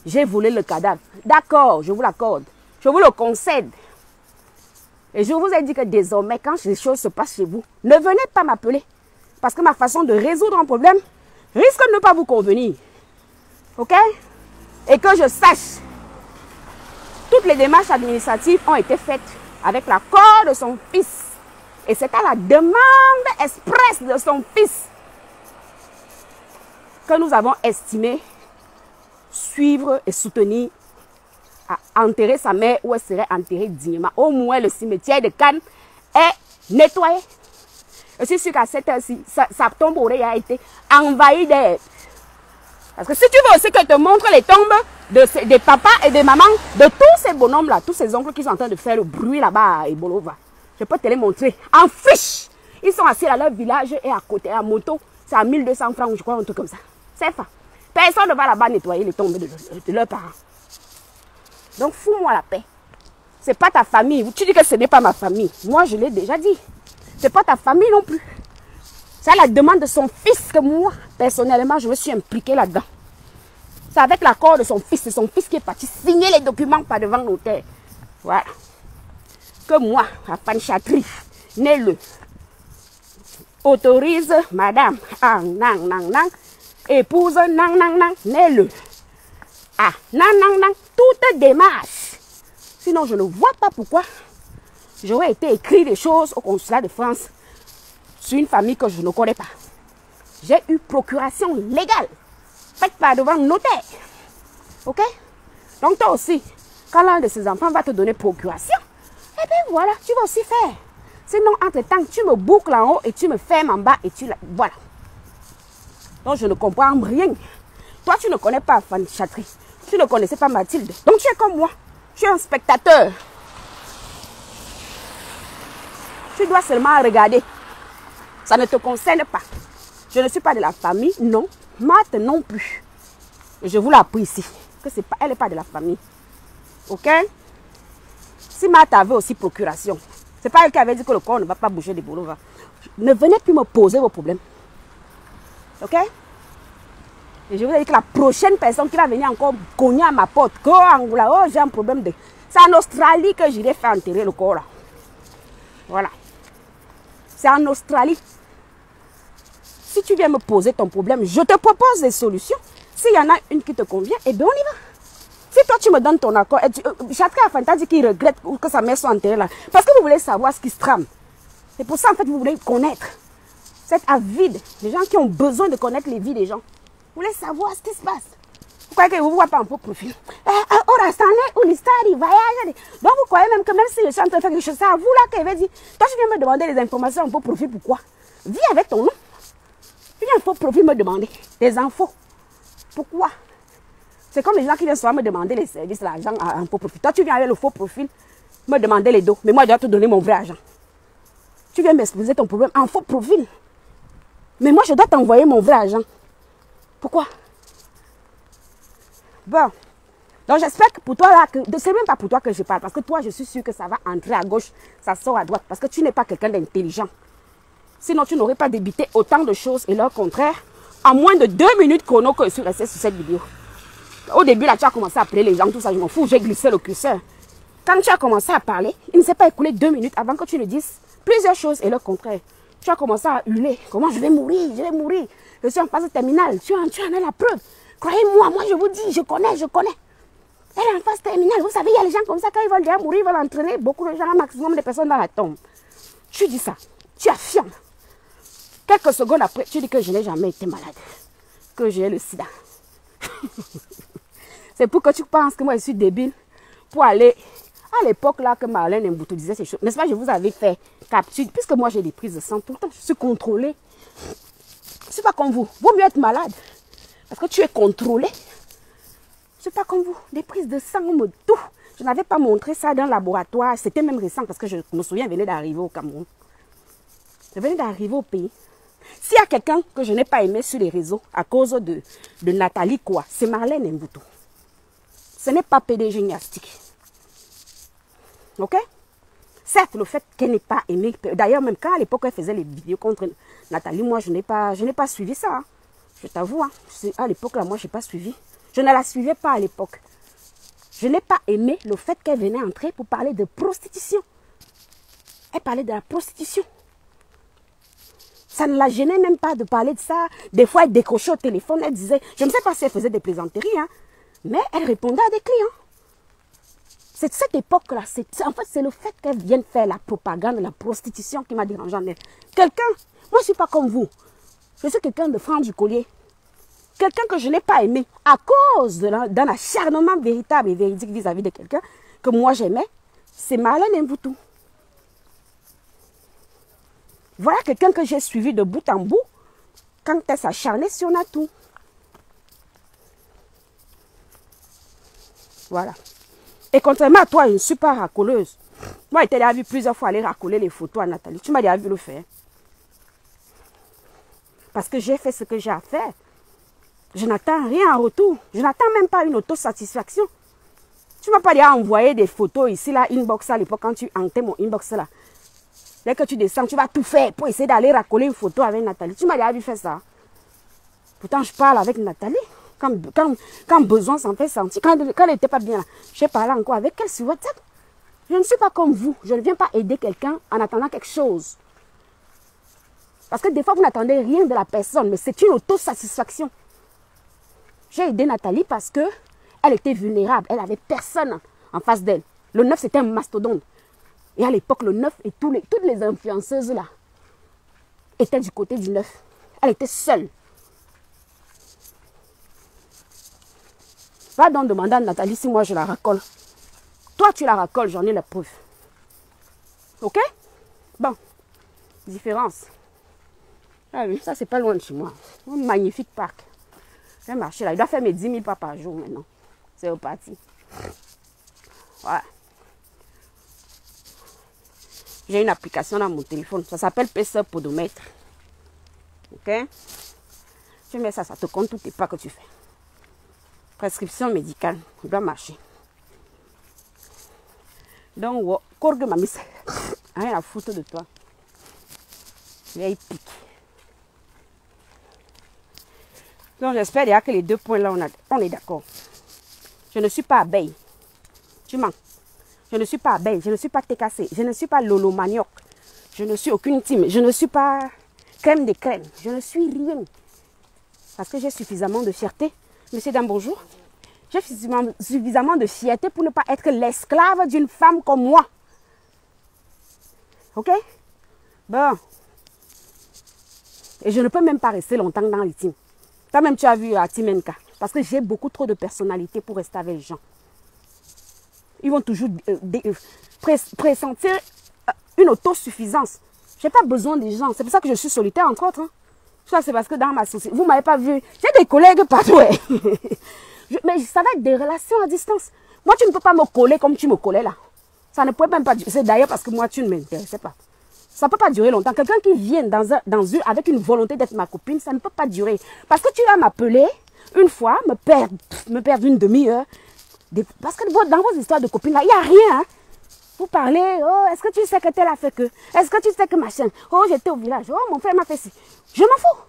J'ai volé le cadavre. D'accord, je vous l'accorde. Je vous le concède. Et je vous ai dit que désormais, quand les choses se passent chez vous, ne venez pas m'appeler. Parce que ma façon de résoudre un problème risque de ne pas vous convenir. Ok? Et que je sache, toutes les démarches administratives ont été faites avec l'accord de son fils. Et c'est à la demande expresse de son fils que nous avons estimé suivre et soutenir à enterrer sa mère où elle serait enterrée dignement. Au moins, le cimetière de Cannes est nettoyé. Je suis sûre qu'à cette heure-ci, sa tombe aurait été envahie d'herbe. Parce que si tu veux aussi que je te montre les tombes des papas et des mamans, de tous ces bonhommes-là, tous ces oncles qui sont en train de faire le bruit là-bas à Ebolova, je peux te les montrer en fiche. Ils sont assis à leur village et à côté, à moto, c'est à 1200 francs, je crois, un truc comme ça. C'est ça. Personne ne va là-bas nettoyer les tombes de leurs parents. Donc, fous-moi la paix. Ce n'est pas ta famille. Tu dis que ce n'est pas ma famille. Moi, je l'ai déjà dit. C'est pas ta famille non plus. C'est à la demande de son fils que moi, personnellement, je me suis impliquée là-dedans. C'est avec l'accord de son fils. C'est son fils qui est parti signer les documents par devant notaire. Voilà. Que moi, Afan Chatri, né le, autorise madame, épouse, né le. Ah, toute démarche. Sinon, je ne vois pas pourquoi j'aurais été écrit des choses au consulat de France sur une famille que je ne connais pas. J'ai eu procuration légale, faite par devant le notaire. Ok? Donc toi aussi, quand l'un de ses enfants va te donner procuration, eh bien voilà, tu vas aussi faire. Sinon, entre-temps, tu me boucles en haut et tu me fermes en bas et tu la... Voilà. Donc je ne comprends rien. Toi, tu ne connais pas Afan Chatri. Tu ne connaissais pas Mathilde. Donc tu es comme moi. Tu es un spectateur. Tu dois seulement regarder. Ça ne te concerne pas. Je ne suis pas de la famille, non. Marthe non plus. Je vous l'apprécie. Que c'est pas, elle n'est pas de la famille. Ok? Si Marthe avait aussi procuration, c'est pas elle qui avait dit que le corps ne va pas bouger des boulevards. Ne venez plus me poser vos problèmes. Ok? Et je vous ai dit que la prochaine personne qui va venir encore cogner à ma porte, que Angola, oh, j'ai un problème de... C'est en Australie que j'irai faire enterrer le corps là. Voilà. C'est en Australie. Si tu viens me poser ton problème, je te propose des solutions. S'il y en a une qui te convient, eh bien on y va. Si toi tu me donnes ton accord, Chatri Afan t'a dit qu'il regrette que sa mère soit enterrée là. Parce que vous voulez savoir ce qui se trame. C'est pour ça en fait vous voulez connaître. Cette avide, les gens qui ont besoin de connaître les vies des gens. Vous voulez savoir ce qui se passe. Vous croyez que vous ne voyez pas un peu profil. Donc vous croyez même que même si je suis en train de faire quelque chose, c'est à vous là qu'elle va dire. Toi tu viens me demander des informations un peu profil, pourquoi? Vis avec ton nom. Tu viens un peu profil me demander des infos. Pourquoi? C'est comme les gens qui viennent souvent me demander les services, l'argent en faux profil. Toi tu viens avec le faux profil, me demander les dos. Mais moi je dois te donner mon vrai argent. Tu viens m'exposer ton problème en faux profil. Mais moi je dois t'envoyer mon vrai argent. Pourquoi? Bon. Donc j'espère que pour toi là, c'est même pas pour toi que je parle. Parce que toi je suis sûre que ça va entrer à gauche, ça sort à droite. Parce que tu n'es pas quelqu'un d'intelligent. Sinon tu n'aurais pas débité autant de choses et leur contraire en moins de 2 minutes chrono que je suis restée sur cette vidéo. Au début là tu as commencé à appeler les gens, tout ça, je m'en fous, j'ai glissé le curseur. Quand tu as commencé à parler, il ne s'est pas écoulé 2 minutes avant que tu ne dises plusieurs choses et leur contraire. Tu as commencé à hurler. Comment je vais mourir? Je vais mourir. Je suis en phase terminale. Tu en as la preuve. Croyez-moi, moi je vous dis, je connais. Elle est en phase terminale. Vous savez, il y a les gens comme ça, quand ils veulent déjà mourir, ils veulent entraîner beaucoup de gens, un maximum de personnes dans la tombe. Tu dis ça. Tu affirmes. Quelques secondes après, tu dis que je n'ai jamais été malade. Que j'ai le sida. C'est pour que tu penses que moi je suis débile. Pour aller... À l'époque là que Marlène Mboutou disait ces choses, n'est-ce pas, je vous avais fait capture, puisque moi j'ai des prises de sang tout le temps, je suis contrôlée. C'est pas comme vous. Vaut mieux être malade. Parce que tu es contrôlé. C'est pas comme vous. Des prises de sang, on me tout. Je n'avais pas montré ça dans le laboratoire. C'était même récent parce que je me souviens, je venais d'arriver au Cameroun. Je venais d'arriver au pays. S'il y a quelqu'un que je n'ai pas aimé sur les réseaux à cause de Nathalie quoi, c'est Marlène Mboutou. Ce n'est pas PDG Gymnastique. Ok? Certes, le fait qu'elle n'ait pas aimé, d'ailleurs même quand à l'époque elle faisait les vidéos contre Nathalie, moi je n'ai pas suivi ça. Hein. Je t'avoue, hein. À l'époque là, moi je n'ai pas suivi. Je ne la suivais pas à l'époque. Je n'ai pas aimé le fait qu'elle venait entrer pour parler de prostitution. Elle parlait de la prostitution. Ça ne la gênait même pas de parler de ça. Des fois elle décrochait au téléphone, elle disait, je ne sais pas si elle faisait des plaisanteries, hein, mais elle répondait à des clients. C'est cette époque-là, en fait, c'est le fait qu'elle vienne faire la propagande de la prostitution qui m'a dérangé en elle. Quelqu'un, moi je ne suis pas comme vous. Je suis quelqu'un de franc du collier. Quelqu'un que je n'ai pas aimé à cause d'un acharnement véritable et véridique vis-à-vis de quelqu'un que moi j'aimais, c'est Marlène Mboutou. Voilà quelqu'un que j'ai suivi de bout en bout quand elle s'acharnait sur Natou. Voilà. Et contrairement à toi, je ne suis pas racoleuse. Moi, je t'ai déjà vu plusieurs fois aller racoler les photos à Nathalie. Tu m'as déjà vu le faire. Parce que j'ai fait ce que j'ai à faire. Je n'attends rien en retour. Je n'attends même pas une autosatisfaction. Tu ne m'as pas déjà envoyé des photos ici, là, inbox à l'époque, quand tu hantais mon inbox là. Dès que tu descends, tu vas tout faire pour essayer d'aller racoler une photo avec Nathalie. Tu m'as déjà vu faire ça. Pourtant, je parle avec Nathalie. Quand besoin s'en fait sentir. Quand elle n'était pas bien là, j'ai parlé encore avec elle sur WhatsApp. Je ne suis pas comme vous. Je ne viens pas aider quelqu'un en attendant quelque chose. Parce que des fois, vous n'attendez rien de la personne, mais c'est une autosatisfaction. J'ai aidé Nathalie parce qu'elle était vulnérable. Elle n'avait personne en face d'elle. Le 9, c'était un mastodonte. Et à l'époque, le 9 et toutes les influenceuses là étaient du côté du 9. Elle était seule. Va donc demander à Nathalie si moi je la racole. Toi, tu la racoles, j'en ai la preuve. Ok? Bon. Différence. Ah oui, ça, c'est pas loin de chez moi. Un magnifique parc. Je vais marcher là. Il doit faire mes 10 000 pas par jour maintenant. C'est reparti. Voilà. J'ai une application dans mon téléphone. Ça s'appelle PC Podomètre. Ok? Tu mets ça, ça te compte tous tes pas que tu fais. Prescription médicale. Il doit marcher. Donc, corgue m'a mis ça. Rien à foutre de toi. Vieille pique. Donc, j'espère déjà que les 2 points là, on est d'accord. Je ne suis pas abeille. Tu mens. Je ne suis pas abeille. Je ne suis pas TKC. Je ne suis pas Lolo Manioc. Je ne suis aucune team. Je ne suis pas crème de crème. Je ne suis rien. Parce que j'ai suffisamment de fierté. Monsieur, dame, bonjour. J'ai suffisamment de fierté pour ne pas être l'esclave d'une femme comme moi. Ok? Bon. Et je ne peux même pas rester longtemps dans les teams. Toi-même, tu as vu à Team NK. Parce que j'ai beaucoup trop de personnalité pour rester avec les gens. Ils vont toujours pressentir une autosuffisance. Je n'ai pas besoin des gens. C'est pour ça que je suis solitaire, entre autres. Hein. Ça, c'est parce que dans ma société, vous ne m'avez pas vu. J'ai des collègues partout. Mais ça va être des relations à distance. Moi, tu ne peux pas me coller comme tu me collais là. Ça ne pourrait même pas durer. C'est d'ailleurs parce que moi, tu ne m'intéressais pas. Ça ne peut pas durer longtemps. Quelqu'un qui vient avec une volonté d'être ma copine, ça ne peut pas durer. Parce que tu vas m'appeler une fois, me perdre une demi-heure. Parce que dans vos histoires de copines là, il n'y a rien. Hein. Vous parlez, oh, est-ce que tu sais que tel a fait que? Est-ce que tu sais que machin? Oh, j'étais au village. Oh, mon frère m'a fait ci. Je m'en fous.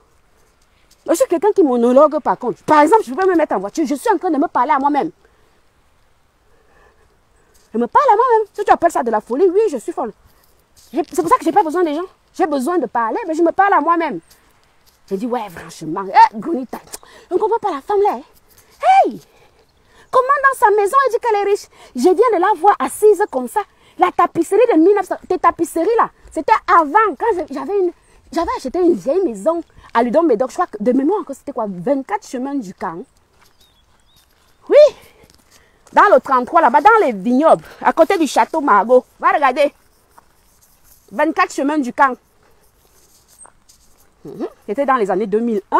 Je suis quelqu'un qui monologue par contre. Par exemple, je peux me mettre en voiture. Je suis en train de me parler à moi-même. Je me parle à moi-même. Si tu appelles ça de la folie, oui, je suis folle. C'est pour ça que je n'ai pas besoin des gens. J'ai besoin de parler, mais je me parle à moi-même. Je dis, ouais, franchement, Gonita, on ne comprend pas la femme là. Hey! Comment dans sa maison elle dit qu'elle est riche? Je viens de la voir assise comme ça. La tapisserie de 1900, tes tapisseries là, c'était avant, quand j'avais acheté une vieille maison à Ludon Médoc, je crois que de mémoire, c'était quoi, 24 chemins du camp. Oui, dans le 33 là-bas, dans les vignobles, à côté du château Margot. Va regarder. 24 chemins du camp. C'était dans les années 2001.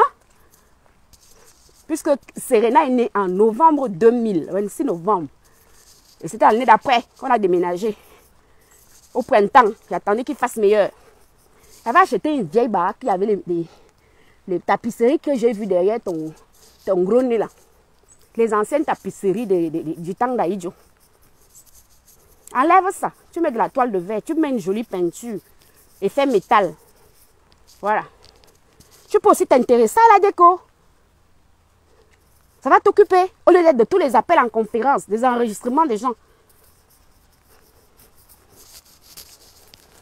Puisque Serena est née en novembre 2000, 26 novembre. Et c'était l'année d'après qu'on a déménagé. Au printemps, j'attendais qu'il fasse meilleur. J'avais acheté une vieille baraque qui avait les tapisseries que j'ai vues derrière ton gros nez là. Les anciennes tapisseries du temps d'Aïdjo. Enlève ça. Tu mets de la toile de verre, tu mets une jolie peinture. Effet métal. Voilà. Tu peux aussi t'intéresser à la déco. Ça va t'occuper. Au lieu d'être de tous les appels en conférence, des enregistrements des gens.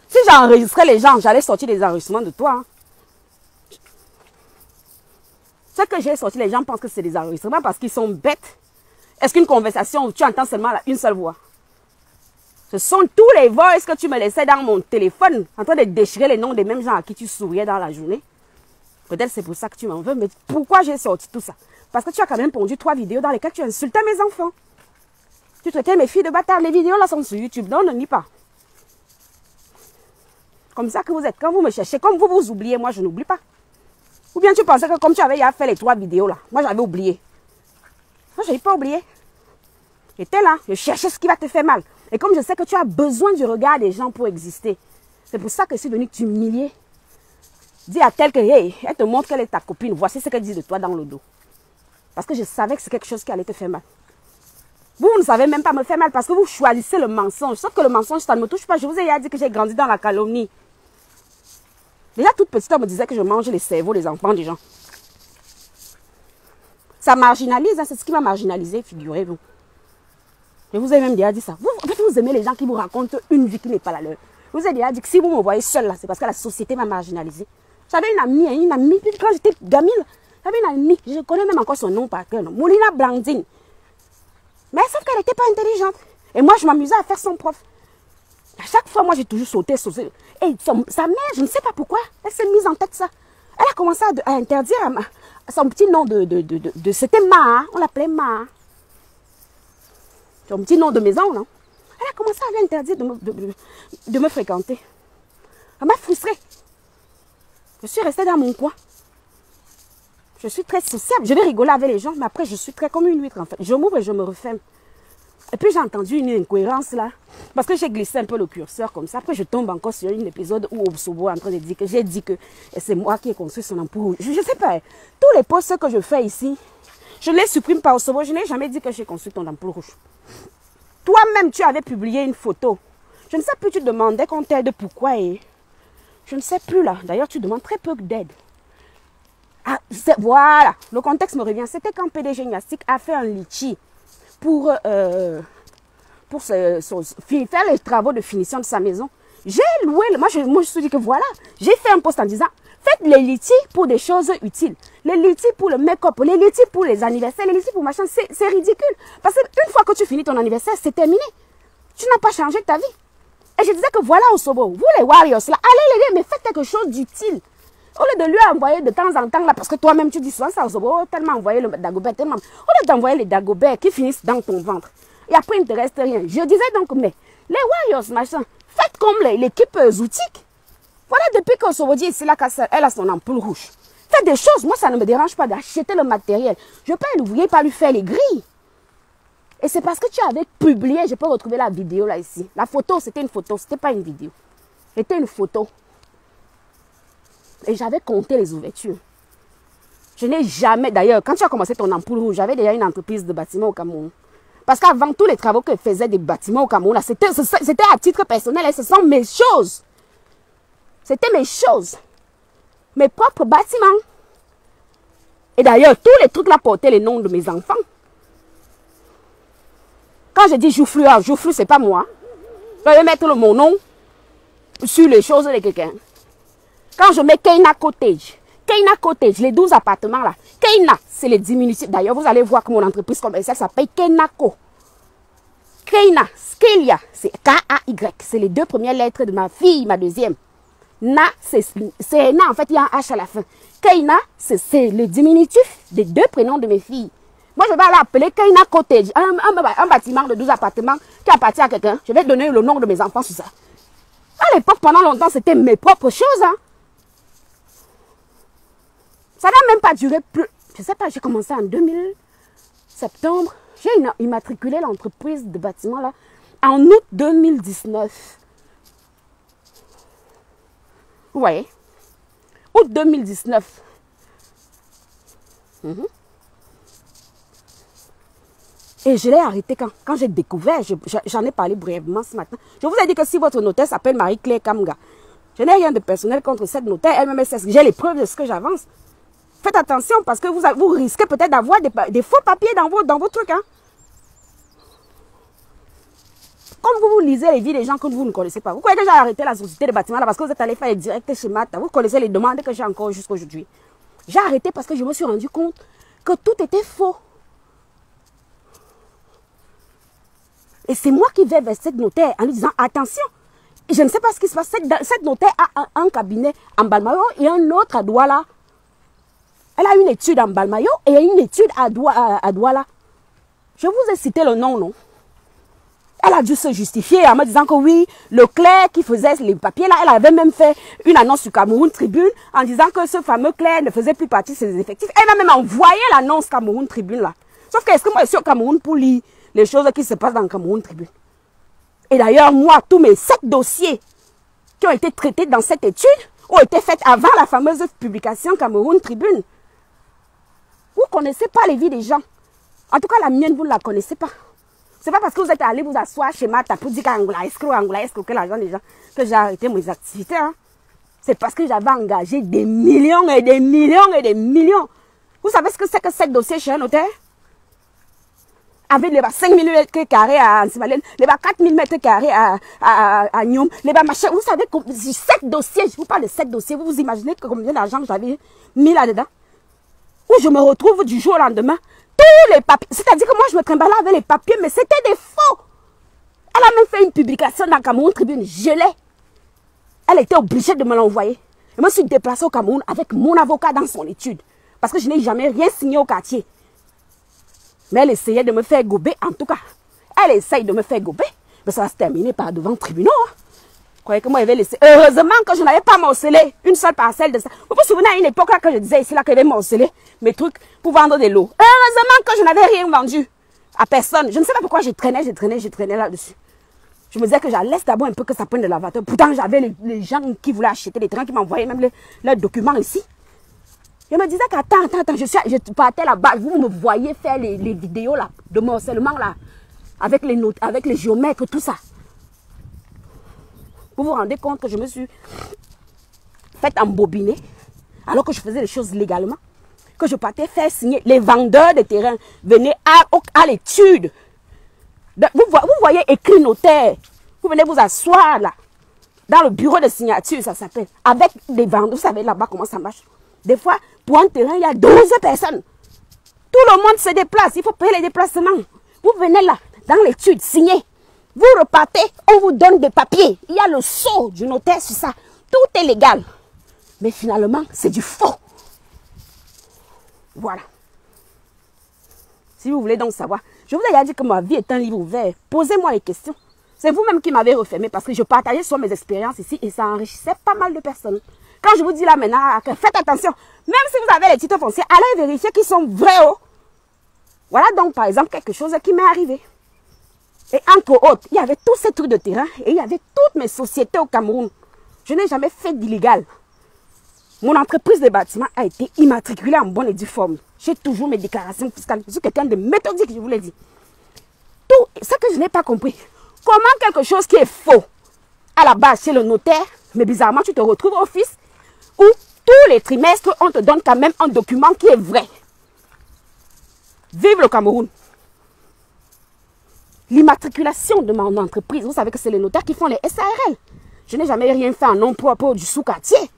Si j'enregistrais les gens, j'allais sortir des enregistrements de toi. Hein. Ce que j'ai sorti, les gens pensent que c'est des enregistrements parce qu'ils sont bêtes. Est-ce qu'une conversation où tu entends seulement une seule voix? Ce sont tous les voix que tu me laissais dans mon téléphone en train de déchirer les noms des mêmes gens à qui tu souriais dans la journée. Peut-être c'est pour ça que tu m'en veux, mais pourquoi j'ai sorti tout ça? Parce que tu as quand même pondu 3 vidéos dans lesquelles tu insultais mes enfants. Tu traitais mes filles de bâtards. Les vidéos là sont sur YouTube. Non, ne nie pas. Comme ça que vous êtes. Quand vous me cherchez, comme vous oubliez, moi je n'oublie pas. Ou bien tu pensais que comme tu avais fait les 3 vidéos là, moi j'avais oublié. Moi je n'ai pas oublié. J'étais là, je cherchais ce qui va te faire mal. Et comme je sais que tu as besoin du regard des gens pour exister, c'est pour ça que je suis venue t'humilier. Dis à tel que, hey, elle te montre qu'elle est ta copine. Voici ce qu'elle dit de toi dans le dos. Parce que je savais que c'est quelque chose qui allait te faire mal. Vous ne savez même pas me faire mal parce que vous choisissez le mensonge. Sauf que le mensonge, ça ne me touche pas. Je vous ai dit que j'ai grandi dans la calomnie. Déjà, toute petite, on me disait que je mange les cerveaux des enfants des gens. Ça marginalise, hein, c'est ce qui m'a marginalisé, figurez-vous. Je vous ai même déjà dit ça. Vous, en fait, vous aimez les gens qui vous racontent une vie qui n'est pas la leur. Je vous ai déjà dit que si vous me voyez seule là, c'est parce que la société m'a marginalisé. J'avais une amie, quand j'étais gamine, j'avais une amie, je connais même encore son nom par cœur, Moulina Blandine. Mais sauf qu'elle n'était pas intelligente. Et moi, je m'amusais à faire son prof. À chaque fois, moi, j'ai toujours sauté. Et sa mère, je ne sais pas pourquoi, elle s'est mise en tête ça. Elle a commencé à interdire son petit nom c'était Ma, on l'appelait Ma. Son petit nom de maison, non? Elle a commencé à l'interdire de me fréquenter. Elle m'a frustrée. Je suis restée dans mon coin. Je suis très sociable. Je vais rigoler avec les gens, mais après, je suis très comme une huître, en fait. Je m'ouvre et je me referme. Et puis, j'ai entendu une incohérence, là. Parce que j'ai glissé un peu le curseur comme ça. Après, je tombe encore sur un épisode où Obsobo est en train de dire que j'ai dit que c'est moi qui ai construit son ampoule rouge. Je ne sais pas. Tous les posts que je fais ici, je les supprime par Obsobo. Je n'ai jamais dit que j'ai construit ton ampoule rouge. Toi-même, tu avais publié une photo. Je ne sais plus, tu demandais qu'on t'aide pourquoi et... Je ne sais plus là. D'ailleurs, tu demandes très peu d'aide. Ah, voilà, le contexte me revient. C'était quand PDG Gymnastique a fait un litchi pour faire les travaux de finition de sa maison. J'ai loué, moi je me suis dit que voilà, j'ai fait un post en disant, faites les litis pour des choses utiles. Les litis pour le make-up, les litis pour les anniversaires, les litis pour machin, c'est ridicule. Parce qu'une fois que tu finis ton anniversaire, c'est terminé. Tu n'as pas changé ta vie. Et je disais que voilà Osobo, vous les Warriors là, allez l'aider, mais faites quelque chose d'utile. Au lieu de lui envoyer de temps en temps, là, parce que toi-même tu dis souvent ça, Osobo, tellement envoyer le Dagobert, tellement. Au lieu d'envoyer les Dagobert qui finissent dans ton ventre. Et après, il ne te reste rien. Je disais donc, mais les Warriors, machin, faites comme l'équipe Zoutique. Voilà, depuis que Osobo dit ici, là, elle a son ampoule rouge. Faites des choses. Moi, ça ne me dérange pas d'acheter le matériel. Je peux l'ouvrier, pas lui faire les grilles. Et c'est parce que tu avais publié, je peux retrouver la vidéo là ici. La photo, c'était une photo, c'était pas une vidéo. C'était une photo. Et j'avais compté les ouvertures. Je n'ai jamais, d'ailleurs, quand tu as commencé ton ampoule rouge, j'avais déjà une entreprise de bâtiment au Cameroun. Parce qu'avant tous les travaux que je faisais des bâtiments au Cameroun, c'était à titre personnel et ce sont mes choses. C'était mes choses. Mes propres bâtiments. Et d'ailleurs, tous les trucs là portaient les noms de mes enfants. Quand je dis Joufflu, Joufflu, c'est pas moi. Je vais mettre mon nom sur les choses de quelqu'un. Quand je mets Keina Cottage, les 12 appartements là, Keina, c'est les diminutifs. D'ailleurs, vous allez voir que mon entreprise commerciale s'appelle Kenako. Keina, Skelia, c'est K-A-Y. C'est les deux premières lettres de ma fille, ma deuxième. Na, c'est Na, en fait, il y a un H à la fin. Keina, c'est le diminutif des deux prénoms de mes filles. Moi, je vais aller appeler Keina Cottage, un bâtiment de 12 appartements qui appartient à quelqu'un. Je vais donner le nom de mes enfants sur ça. À l'époque, pendant longtemps, c'était mes propres choses. Hein. Ça n'a même pas duré plus. Je ne sais pas, j'ai commencé en 2000, septembre. J'ai immatriculé l'entreprise de bâtiment là en août 2019. Ouais. Août 2019. Et je l'ai arrêté quand j'ai découvert, j'en ai parlé brièvement ce matin. Je vous ai dit que si votre notaire s'appelle Marie-Claire Kamga, je n'ai rien de personnel contre cette notaire, elle-même, j'ai les preuves de ce que j'avance. Faites attention parce que vous risquez peut-être d'avoir des faux papiers dans vos trucs. Hein. Comme vous lisez les vies des gens que vous ne connaissez pas. Vous croyez que j'ai arrêté la société de bâtiment là parce que vous êtes allé faire les directs chez Mata. Vous connaissez les demandes que j'ai encore jusqu'à aujourd'hui. J'ai arrêté parce que je me suis rendu compte que tout était faux. Et c'est moi qui vais vers cette notaire en lui disant attention. Je ne sais pas ce qui se passe. Cette notaire a un cabinet en Balmayo et un autre à Douala. Elle a une étude en Balmayo et une étude à Douala. Je vous ai cité le nom, non? Elle a dû se justifier en me disant que oui, le clerc qui faisait les papiers là, elle avait même fait une annonce sur Cameroun Tribune en disant que ce fameux clerc ne faisait plus partie de ses effectifs. Elle m'a même envoyé l'annonce Cameroun Tribune là. Sauf que est-ce que moi je suis au Cameroun pour lire les choses qui se passent dans Cameroun Tribune? Et d'ailleurs, moi, tous mes 7 dossiers qui ont été traités dans cette étude ont été faits avant la fameuse publication Cameroun Tribune. Vous ne connaissez pas les vies des gens. En tout cas, la mienne, vous ne la connaissez pas. C'est pas parce que vous êtes allé vous asseoir chez Mata pour dire qu'Angola escroc que l'argent des gens, que j'ai arrêté mes activités. Hein. c'est parce que j'avais engagé des millions et des millions et des millions. Vous savez ce que c'est que 7 dossiers chez un notaire? Avec les 5 000 mètres carrés à Ansimalène, les 4 000 mètres carrés à Nyom, les machin. Vous savez, 7 dossiers, je vous parle de 7 dossiers, vous vous imaginez combien d'argent j'avais mis là-dedans? Où je me retrouve du jour au lendemain, tous les papiers, c'est-à-dire que moi je me trimballais avec les papiers, mais c'était des faux. Elle a même fait une publication dans Cameroun Tribune, je l'ai. Elle était obligée de me l'envoyer. Je me suis déplacée au Cameroun avec mon avocat dans son étude, parce que je n'ai jamais rien signé au quartier. Mais elle essayait de me faire gober, en tout cas. Elle essaye de me faire gober. Mais ça va se terminer par devant le tribunal. Hein. Vous croyez que moi, je vais laisser. Heureusement que je n'avais pas morcelé une seule parcelle de ça. Vous vous souvenez à une époque là que je disais ici là que je vais morceler mes trucs pour vendre des lots. Heureusement que je n'avais rien vendu à personne. Je ne sais pas pourquoi je traînais là-dessus. Je me disais que j'allais d'abord un peu que ça prenne de la valeur. Pourtant, j'avais les gens qui voulaient acheter des trains qui m'envoyaient même leurs documents ici. Je me disais qu'attends, je partais là-bas, vous me voyez faire les vidéos là, de morcellement là, avec les notes, avec les géomètres, tout ça. Vous vous rendez compte que je me suis fait embobiner, alors que je faisais les choses légalement, que je partais faire signer, les vendeurs de terrain venaient à l'étude. Vous voyez écrit notaire, vous venez vous asseoir là, dans le bureau de signature, ça s'appelle, avec des vendeurs, vous savez là-bas comment ça marche. Des fois, pour un terrain, il y a 12 personnes. Tout le monde se déplace. Il faut payer les déplacements. Vous venez là, dans l'étude, signez. Vous repartez, on vous donne des papiers. Il y a le sceau du notaire sur ça. Tout est légal. Mais finalement, c'est du faux. Voilà. Si vous voulez donc savoir, je vous ai déjà dit que ma vie est un livre ouvert. Posez-moi les questions. C'est vous-même qui m'avez refermé parce que je partageais sur mes expériences ici et ça enrichissait pas mal de personnes. Quand je vous dis là maintenant, faites attention. Même si vous avez les titres fonciers, allez vérifier qu'ils sont vrais. Oh. Voilà donc par exemple quelque chose qui m'est arrivé. Et entre autres, il y avait tous ces trucs de terrain et il y avait toutes mes sociétés au Cameroun. Je n'ai jamais fait d'illégal. Mon entreprise de bâtiment a été immatriculée en bonne et due forme. J'ai toujours mes déclarations fiscales. Je suis quelqu'un de méthodique, je vous l'ai dit. Tout ce que je n'ai pas compris. Comment quelque chose qui est faux à la base chez le notaire, mais bizarrement tu te retrouves au office où tous les trimestres on te donne quand même un document qui est vrai. Vive le Cameroun. L'immatriculation de mon entreprise, vous savez que c'est les notaires qui font les SARL. Je n'ai jamais rien fait en nom propre du sous-quartier.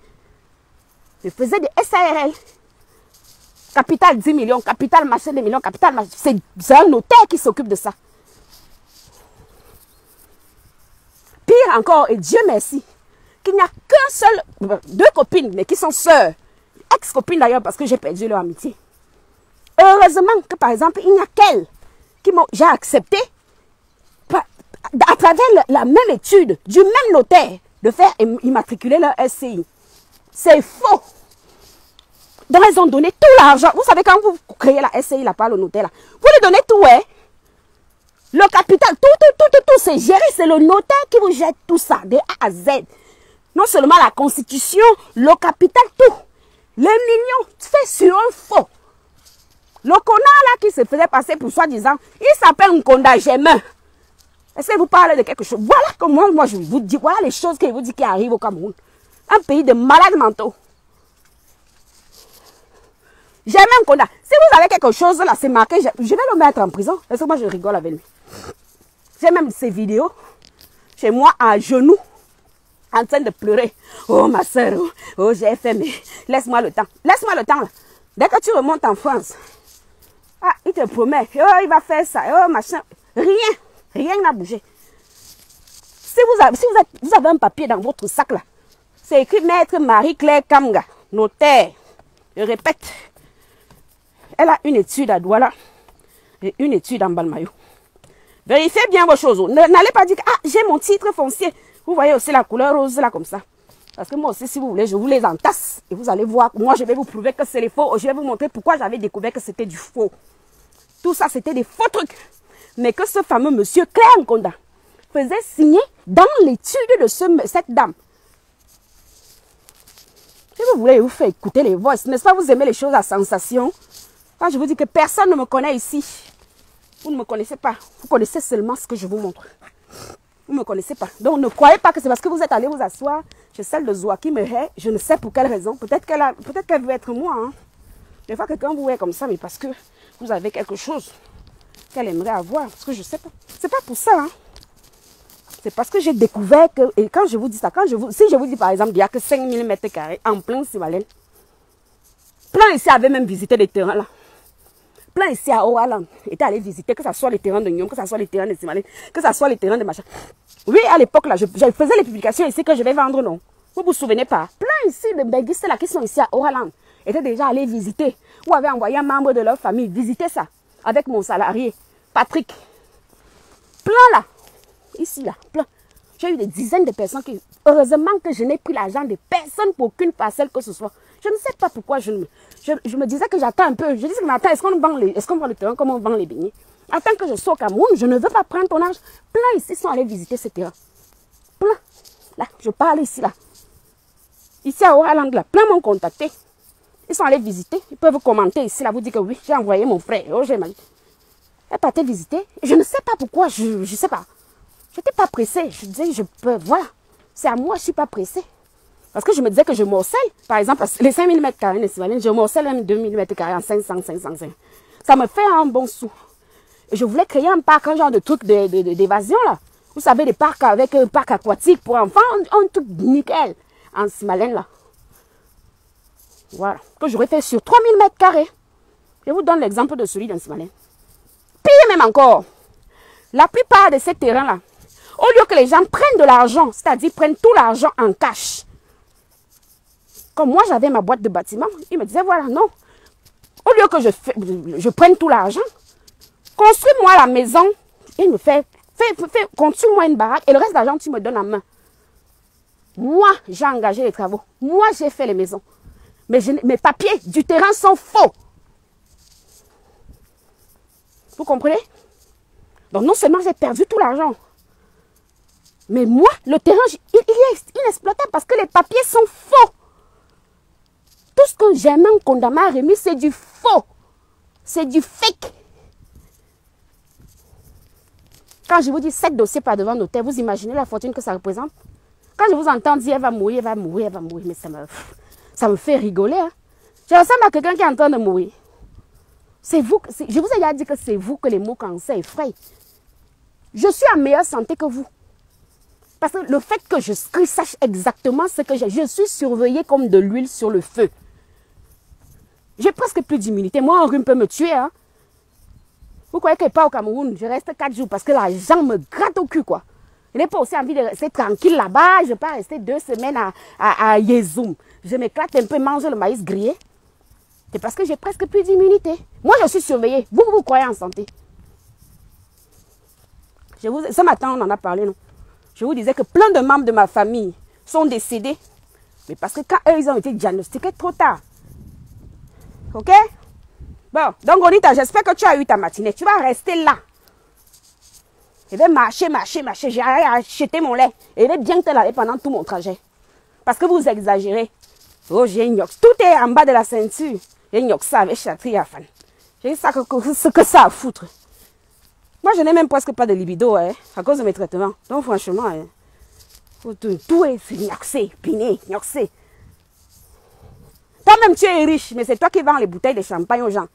Je faisais des SARL. Capital 10 millions, capital machin des millions, capital machin. C'est un notaire qui s'occupe de ça. Pire encore, et Dieu merci, qu'il n'y a qu'un seul, deux copines, mais qui sont sœurs, ex-copines d'ailleurs, parce que j'ai perdu leur amitié. Heureusement que par exemple, il n'y a qu'elles qui m'ont, j'ai accepté, à travers la même étude, du même notaire, de faire immatriculer leur SCI. C'est faux. Donc elles ont donné tout l'argent. Vous savez, quand vous créez la SCI, là, par le notaire, là, vous lui donnez tout, hein. Le capital, tout, c'est géré. C'est le notaire qui vous jette tout ça, de A à Z. Non seulement la constitution, le capital, tout. Les millions faits sur un faux. Le connard là qui se faisait passer pour soi-disant, il s'appelle Nkonda Gemin. Est-ce que vous parlez de quelque chose? Voilà comment moi je vous dis, voilà les choses que je vous dis qui arrivent au Cameroun. Un pays de malades mentaux. Gemin Nkonda. Si vous avez quelque chose là, c'est marqué, je vais le mettre en prison. Parce que moi je rigole avec lui. J'ai même ces vidéos chez moi à genoux, en train de pleurer. Oh ma soeur, oh j'ai fait, mais laisse-moi le temps. Laisse-moi le temps là. Dès que tu remontes en France, ah, il te promet, oh il va faire ça, oh machin. Rien n'a bougé. Si vous avez un papier dans votre sac là, c'est écrit Maître Marie-Claire Kamga, notaire. Je répète, elle a une étude à Douala et une étude en Balmayo. Vérifiez bien vos choses. N'allez pas dire que ah, j'ai mon titre foncier. Vous voyez aussi la couleur rose là comme ça. Parce que moi aussi, si vous voulez, je vous les entasse. Et vous allez voir, moi je vais vous prouver que c'est les faux. Je vais vous montrer pourquoi j'avais découvert que c'était du faux. Tout ça, c'était des faux trucs. Mais que ce fameux monsieur Claire Nkonda faisait signer dans l'étude de cette dame. Si vous voulez, vous faites écouter les voix. N'est-ce pas, vous aimez les choses à sensation? Quand je vous dis que personne ne me connaît ici, vous ne me connaissez pas. Vous connaissez seulement ce que je vous montre. Vous ne me connaissez pas. Donc, ne croyez pas que c'est parce que vous êtes allé vous asseoir chez celle de Zoa qui me hait. Je ne sais pour quelle raison. Peut-être qu'elle veut être moi. Hein. Des fois, quelqu'un vous hait comme ça, mais parce que vous avez quelque chose qu'elle aimerait avoir. Parce que je ne sais pas. C'est pas pour ça. Hein. C'est parce que j'ai découvert que... Et quand je vous dis ça, si je vous dis par exemple, il n'y a que 5000 mètres carrés en plein Simalène. Plein ici avait même visité les terrains là. Plein ici à Oaland était allé visiter, que ce soit les terrains de Nyom, que ce soit les terrains de Simalène, que ce soit les terrains de machin. Oui, à l'époque là, je faisais les publications ici que je vais vendre, non. Vous vous souvenez pas? Plein ici de béguistes là qui sont ici à Oaland étaient déjà allés visiter ou avaient envoyé un membre de leur famille visiter ça avec mon salarié, Patrick. Plein là, ici là, plein. J'ai eu des dizaines de personnes qui... Heureusement que je n'ai pris l'argent de personne pour aucune parcelle que ce soit. Je ne sais pas pourquoi je me disais que j'attends un peu. Je disais que mais attends, est-ce qu'on vend le terrain comme on vend les beignets? Attends que je sois au Cameroun, je ne veux pas prendre ton âge. Plein ici sont allés visiter ce terrain. Plein. Là, je parle ici là. Ici à Oraland là, plein m'ont contacté. Ils sont allés visiter. Ils peuvent commenter ici là, vous dire que oui, j'ai envoyé mon frère. Oh, j'ai mal. Elle partait visiter. Je ne sais pas pourquoi, je ne sais pas. Je n'étais pas pressée. Je disais, je peux, voilà. C'est à moi, je ne suis pas pressée. Parce que je me disais que je morcelle. Par exemple, les 5000 mètres carrés, je morcelle même 2000 mètres carrés en 500. Ça me fait un bon sou. Et je voulais créer un parc, un genre de truc d'évasion là. Vous savez, des parcs avec un parc aquatique pour enfants. Un truc nickel. En Simalène là. Voilà. Que j'aurais fait sur 3000 mètres carrés. Je vous donne l'exemple de celui d'en Simalène. Pire même encore. La plupart de ces terrains là, au lieu que les gens prennent de l'argent, c'est-à-dire prennent tout l'argent en cash. Comme moi, j'avais ma boîte de bâtiment, ils me disaient, voilà, non. Au lieu que je prenne tout l'argent, construis-moi la maison. Et il me fait construis-moi une baraque et le reste d'argent, tu me donnes en main. Moi, j'ai engagé les travaux. Moi, j'ai fait les maisons. Mais mes papiers du terrain sont faux. Vous comprenez? Donc, non seulement j'ai perdu tout l'argent, mais moi, le terrain, il est inexploitable parce que les papiers sont faux. Tout ce que Germain Kondama a remis, c'est du faux. C'est du fake. Quand je vous dis 7 dossiers par devant notaire, vous imaginez la fortune que ça représente? Quand je vous entends dire, elle va mourir, elle va mourir, elle va mourir, mais ça me fait rigoler. Hein? Je ressemble à quelqu'un qui est en train de mourir. C'est vous, je vous ai déjà dit que c'est vous que les mots cancer effrayent. Je suis en meilleure santé que vous. Parce que le fait que je sache exactement ce que j'ai, je suis surveillée comme de l'huile sur le feu. J'ai presque plus d'immunité. Moi, un rhume peut me tuer. Hein? Vous croyez que pas au Cameroun, je reste 4 jours parce que l'argent me gratte au cul, quoi. Je n'ai pas aussi envie de rester tranquille là-bas. Je ne vais pas rester 2 semaines à Yezoum. Je m'éclate un peu, manger le maïs grillé. C'est parce que j'ai presque plus d'immunité. Moi, je suis surveillée. Vous croyez en santé. Ce matin, on en a parlé, non? Je vous disais que plein de membres de ma famille sont décédés. Mais parce que quand eux, ils ont été diagnostiqués trop tard. Ok? Bon, donc Gonita, j'espère que tu as eu ta matinée. Tu vas rester là. Je vais marcher. J'ai acheté mon lait. Et je vais bien te laver pendant tout mon trajet. Parce que vous exagérez. Oh, j'ai une yox. Tout est en bas de la ceinture. J'ai une yox avec chatri à fan. J'ai ça ce que ça à foutre. Moi, je n'ai même presque pas de libido, hein, à cause de mes traitements. Donc, franchement, hein, tout est nyoxé, piné, nyoxé. Toi-même, tu es riche, mais c'est toi qui vends les bouteilles de champagne aux gens.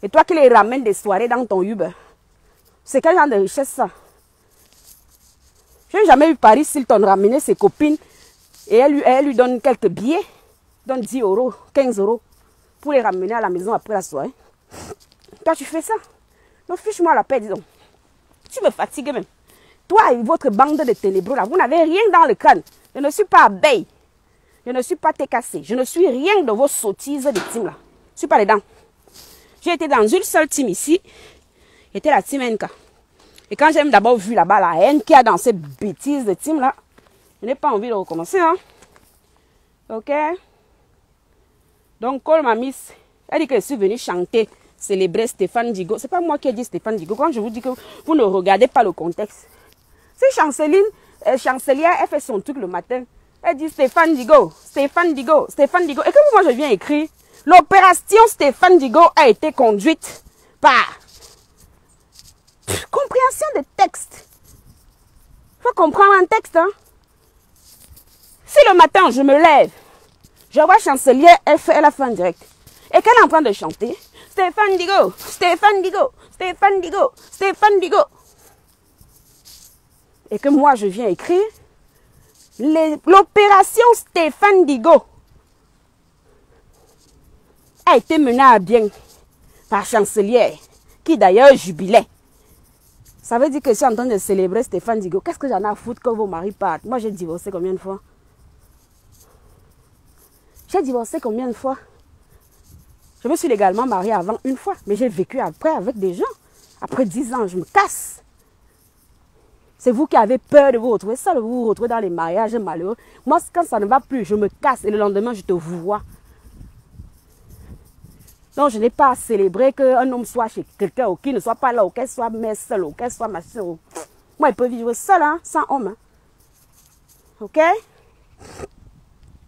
Et toi qui les ramènes des soirées dans ton Uber. C'est quel genre de richesse, ça? Je n'ai jamais eu Paris Hilton ramener ses copines et elle lui donne quelques billets, donne 10 €, 15 € pour les ramener à la maison après la soirée. Toi, tu fais ça? Donc, fiche-moi la paix, disons. Tu me fatigues même. Toi et votre bande de ténébreux, là, vous n'avez rien dans le crâne. Je ne suis pas abeille. Je ne suis pas TKC. Je ne suis rien de vos sottises de team, là. Je ne suis pas dedans. J'ai été dans une seule team ici. C'était la team NK. Et quand j'ai d'abord vu là-bas la haine qu'il y a dans cette bêtise de team, là, je n'ai pas envie de recommencer, hein. Ok? Donc, Cole m'a mis. Elle dit que je suis venue chanter, célébrer Stéphane Digo. C'est pas moi qui ai dit Stéphane Digo. Quand je vous dis que vous ne regardez pas le contexte. Si Chancelière, elle fait son truc le matin. Elle dit Stéphane Digo, Stéphane Digo, Stéphane Digo. Et que moi je viens écrire, l'opération Stéphane Digo a été conduite par compréhension de texte. faut comprendre un texte. Hein. Si le matin, je me lève, je vois Chancelier, elle a fait un direct. Et qu'elle est en train de chanter. Stéphane Digo, Stéphane Digo, Stéphane Digo, Stéphane Digo. Et que moi, je viens écrire l'opération Stéphane Digo a été menée à bien par Chancelière, qui d'ailleurs jubilait. Ça veut dire que je suis en train de célébrer Stéphane Digo. Qu'est-ce que j'en ai à foutre que vos maris partent? Moi, j'ai divorcé combien de fois? J'ai divorcé combien de fois? Je me suis légalement mariée avant une fois, mais j'ai vécu après avec des gens. Après 10 ans, je me casse. C'est vous qui avez peur de vous retrouver seul, vous vous retrouvez dans les mariages malheureux. Moi, quand ça ne va plus, je me casse et le lendemain, je te vois. Donc, je n'ai pas à célébrer qu'un homme soit chez quelqu'un ou qu'il ne soit pas là, ou qu'elle soit mère seule, ou qu'elle soit ma soeur. Moi, il peut vivre seul, hein, sans homme. Hein. Ok?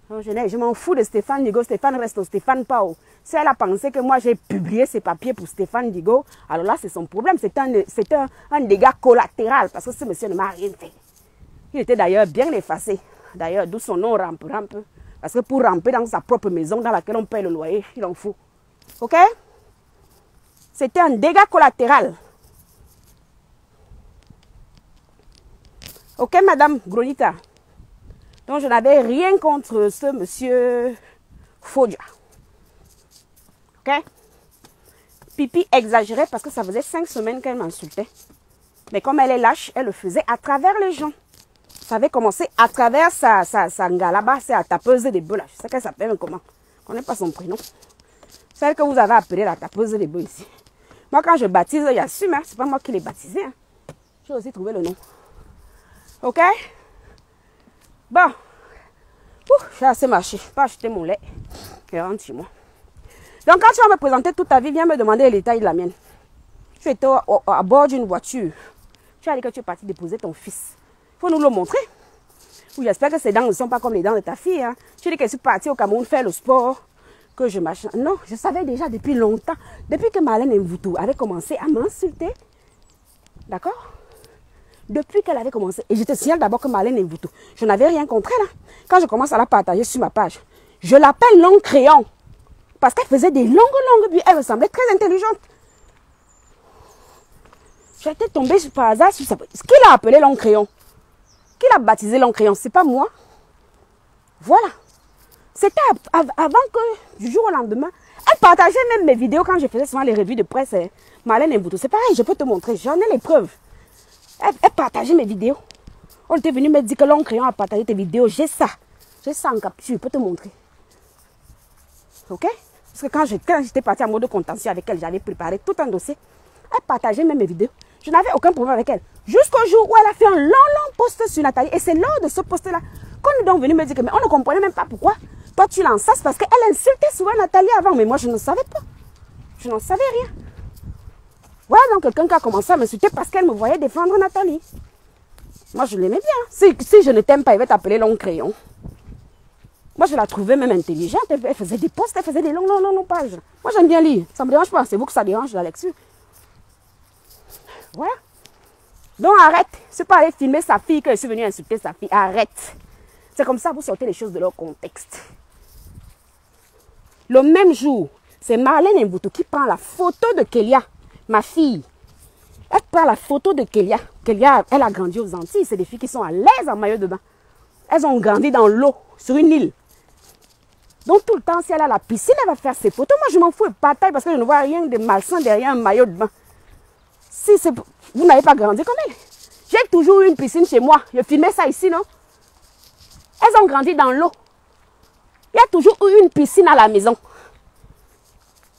Donc, je m'en fous de Stéphane Digo. Stéphane reste au Stéphane Pao. Si elle a pensé que moi, j'ai publié ses papiers pour Stéphane Digo, alors là, c'est son problème. C'est un dégât collatéral parce que ce monsieur ne m'a rien fait. Il était d'ailleurs bien effacé. D'ailleurs, d'où son nom rampe. Parce que pour ramper dans sa propre maison dans laquelle on paye le loyer, il en faut. Ok? C'était un dégât collatéral. Ok, Madame Gronita? Donc, je n'avais rien contre ce monsieur Fodia. Ok? Pipi exagérait parce que ça faisait 5 semaines qu'elle m'insultait. Mais comme elle est lâche, elle le faisait à travers les gens. Ça avait commencé à travers sa là-bas, c'est la tapeuse des bœufs là. Je sais qu'elle s'appelle comment. Je ne connais pas son prénom. Celle que vous avez appelée la tapeuse des bœufs ici. Moi, quand je baptise, il y a su, mais c'est pas moi qui l'ai baptisé. Hein. J'ai aussi trouvé le nom. Ok? Bon. J'ai assez marché. Je vais pas acheter mon lait. Et rentre chez moi. Donc, quand tu vas me présenter toute ta vie, viens me demander les détails de la mienne. Tu étais à bord d'une voiture. Tu as dit que tu es parti déposer ton fils. Il faut nous le montrer. Oui, j'espère que ses dents ne sont pas comme les dents de ta fille. Hein. Tu dis que je suis partie au Cameroun faire le sport. Que je machin. Non, je savais déjà depuis longtemps. Depuis que Marlène Mvoutou avait commencé à m'insulter. D'accord? Depuis qu'elle avait commencé. Et je te signale d'abord que Marlène Mvoutou, je n'avais rien contre elle. Hein. Quand je commence à la partager sur ma page, je l'appelle Long Crayon. Parce qu'elle faisait des longues puis elle me semblait très intelligente. J'étais tombée par hasard sur sa... Qui l'a appelé Long Crayon? Qui l'a baptisé Long Crayon? C'est pas moi. Voilà. C'était avant que, du jour au lendemain, elle partageait même mes vidéos quand je faisais souvent les revues de presse. Marlène Mvoutou, c'est pareil, je peux te montrer, j'en ai les preuves. Elle partageait mes vidéos. On était venu me dire que Long Crayon a partagé tes vidéos. J'ai ça en capture, je peux te montrer. Ok? Parce que quand j'étais partie en mode contentieux avec elle, j'avais préparé tout un dossier. Elle partageait même mes vidéos. Je n'avais aucun problème avec elle. Jusqu'au jour où elle a fait un long post sur Nathalie. Et c'est lors de ce post-là qu'on est donc venu me dire que mais on ne comprenait même pas pourquoi. Toi, tu l'ensasses parce qu'elle insultait souvent Nathalie avant. Mais moi, je ne savais pas. Je n'en savais rien. Voilà donc quelqu'un qui a commencé à m'insulter parce qu'elle me voyait défendre Nathalie. Moi, je l'aimais bien. Si je ne t'aime pas, il va t'appeler Long Crayon. Moi, je la trouvais même intelligente. Elle faisait des posts, elle faisait des longues pages. Moi, j'aime bien lire. Ça ne me dérange pas. C'est vous que ça dérange, la lecture. Voilà. Donc, arrête. C'est pas aller filmer sa fille que je suis venue insulter sa fille. Arrête. C'est comme ça, vous sortez les choses de leur contexte. Le même jour, c'est Marlène Mvoutou qui prend la photo de Kélia, ma fille. Elle prend la photo de Kélia. Kélia, elle a grandi aux Antilles. C'est des filles qui sont à l'aise en maillot de bain. Elles ont grandi dans l'eau, sur une île. Donc, tout le temps, si elle a la piscine, elle va faire ses photos. Moi, je m'en fous de bataille parce que je ne vois rien de malsain derrière un maillot de bain. Si vous n'avez pas grandi comme elle. J'ai toujours eu une piscine chez moi. Je filmais ça ici, non? Elles ont grandi dans l'eau. Il y a toujours eu une piscine à la maison.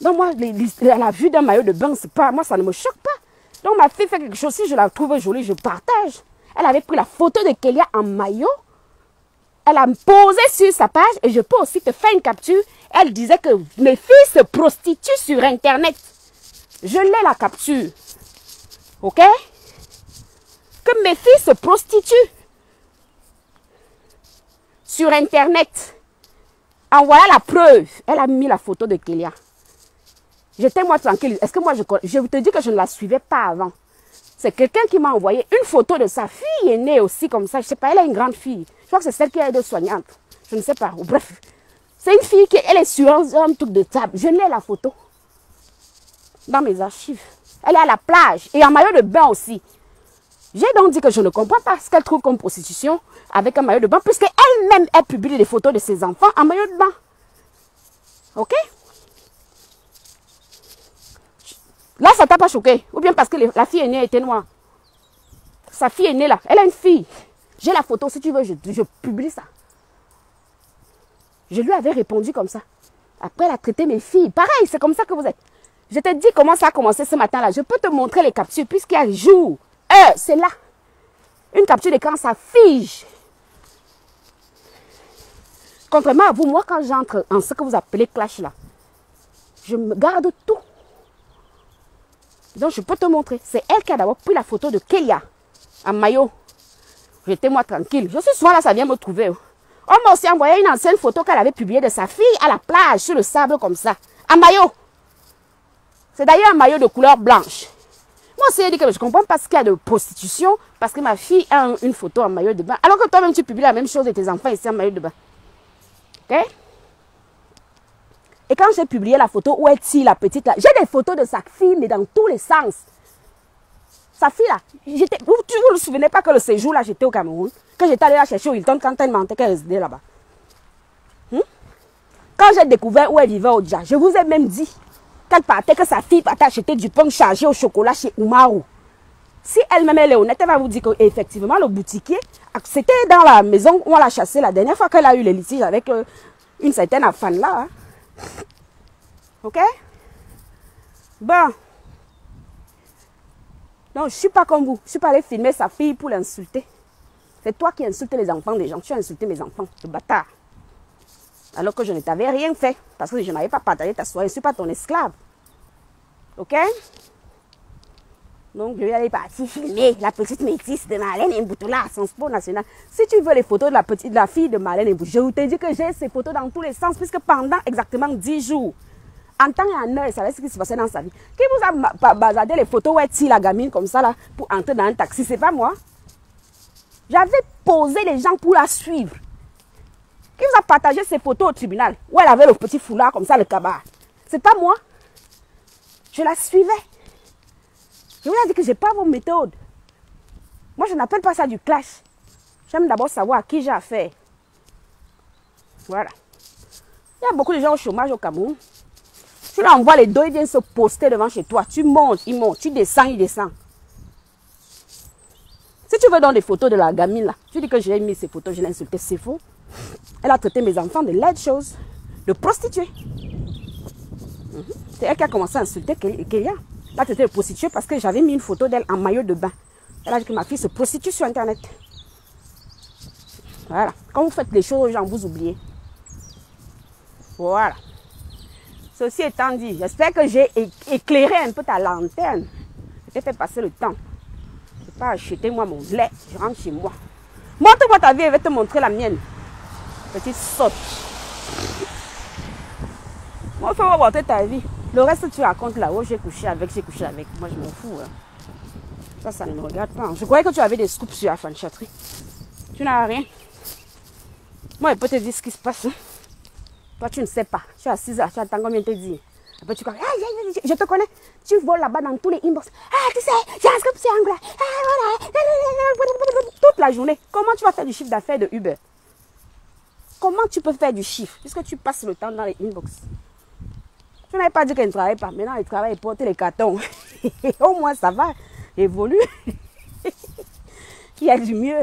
Donc, moi, la vue d'un maillot de bain, c'est pas, moi, ça ne me choque pas. Donc, ma fille fait quelque chose, si je la trouve jolie, je partage. Elle avait pris la photo de Kélia en maillot. Elle a posé sur sa page et je peux aussi te faire une capture. Elle disait que mes filles se prostituent sur Internet. Je l'ai la capture. Ok? Que mes filles se prostituent sur Internet. En voilà la preuve. Elle a mis la photo de Kélia. J'étais moi tranquille. Est-ce que moi je te dis que je ne la suivais pas avant? C'est quelqu'un qui m'a envoyé une photo de sa fille aînée aussi comme ça. Je ne sais pas, elle est une grande fille. Je crois que c'est celle qui est aide-soignante. Je ne sais pas. Bref, c'est une fille qui elle est sur un truc de table. Je l'ai la photo dans mes archives. Elle est à la plage et en maillot de bain aussi. J'ai donc dit que je ne comprends pas ce qu'elle trouve comme prostitution avec un maillot de bain, puisqu'elle-même, elle publie des photos de ses enfants en maillot de bain. Ok? Là, ça t'a pas choqué. Ou bien parce que la fille aînée était noire. Sa fille aînée là, elle a une fille. J'ai la photo, si tu veux, je publie ça. Je lui avais répondu comme ça. Après, elle a traité mes filles. Pareil, c'est comme ça que vous êtes. Je te dis comment ça a commencé ce matin-là. Je peux te montrer les captures, puisqu'il y a jour, heure, c'est là. Une capture d'écran, ça fige. Contrairement à vous, moi, quand j'entre en ce que vous appelez clash là, je me garde tout. Donc, je peux te montrer. C'est elle qui a d'abord pris la photo de Kélia en maillot. J'étais moi tranquille. Je suis souvent là, ça vient me trouver. On m'a aussi envoyé une ancienne photo qu'elle avait publiée de sa fille à la plage, sur le sable comme ça, en maillot. C'est d'ailleurs un maillot de couleur blanche. Moi aussi, j'ai dit que je ne comprends pas ce qu'il y a de prostitution parce que ma fille a une photo en maillot de bain. Alors que toi-même, tu publies la même chose et tes enfants ici en maillot de bain. Ok? Et quand j'ai publié la photo où est-il, la petite là, j'ai des photos de sa fille, mais dans tous les sens. Sa fille là, vous ne vous souvenez pas que le séjour là, j'étais au Cameroun, que j'étais allée la chercher au Hilton quand elle mentait qu'elle résidait là-bas. Quand j'ai découvert où elle vivait au Dja, je vous ai même dit qu'elle partait, que sa fille partait acheter du pain chargé au chocolat chez Oumarou. Si elle-même elle est honnête, elle va vous dire qu'effectivement, le boutiquier, c'était dans la maison où on l'a chassé la dernière fois qu'elle a eu les litiges avec une certaine affaire là. Hein. Ok? Bon. Non, je ne suis pas comme vous. Je ne suis pas allée filmer sa fille pour l'insulter. C'est toi qui insultes les enfants des gens. Tu as insulté mes enfants, le bâtard. Alors que je ne t'avais rien fait. Parce que je n'avais pas partagé ta soirée. Je ne suis pas ton esclave. Ok? Donc, je vais aller partir filmer la petite métisse de Marlène Mboutoula à son sport national. Si tu veux les photos de la fille de Marlène Mboutoula, je te dis que j'ai ces photos dans tous les sens, puisque pendant exactement 10 jours, en temps et en heure, elle savait ce qui se passait dans sa vie. Qui vous a bazardé les photos où est-il la gamine comme ça là, pour entrer dans un taxi? C'est pas moi. J'avais posé les gens pour la suivre. Qui vous a partagé ces photos au tribunal où elle avait le petit foulard comme ça, le cabas? C'est pas moi. Je la suivais. Je vous ai dit que je n'ai pas vos méthodes. Moi, je n'appelle pas ça du clash. J'aime d'abord savoir à qui j'ai affaire. Voilà. Il y a beaucoup de gens au chômage au Cameroun. Tu leur envoies les dos, ils viennent se poster devant chez toi. Tu montes, ils montent. Tu descends, ils descendent. Si tu veux dans des photos de la gamine là, tu dis que j'ai mis ces photos, je l'ai insultée, c'est faux. Elle a traité mes enfants de laides choses, de prostituées. C'est elle qui a commencé à insulter Kélia. Elle a traité de prostituée parce que j'avais mis une photo d'elle en maillot de bain. Elle a dit que ma fille se prostitue sur Internet. Voilà. Quand vous faites les choses aux gens, vous oubliez. Voilà. Ceci étant dit, j'espère que j'ai éclairé un peu ta lanterne. Je t'ai fait passer le temps. Je ne vais pas acheter moi mon lait. Je rentre chez moi. Montre-moi ta vie, je vais te montrer la mienne. Petite sotte. Moi, il faut montrer ta vie. Le reste, tu racontes là-haut, j'ai couché avec. Moi, je m'en fous. Hein. Ça ne me regarde pas. Je croyais que tu avais des scoops sur la fanchatterie. Tu n'as rien. Moi, je peux te dire ce qui se passe. Hein. Toi, tu ne sais pas. Tu es assise là, tu attends combien te dire. Après, tu crois, je te connais. Tu voles là-bas dans tous les inbox. Ah, tu sais, j'ai un scoop sur Angola. Ah, voilà. Toute la journée. Comment tu vas faire du chiffre d'affaires de Uber? Comment tu peux faire du chiffre puisque tu passes le temps dans les inbox? Tu n'avais pas dit qu'elle ne travaille pas. Maintenant, elle travaille et porte les cartons. Au moins, ça va. Évolue. Il y a du mieux.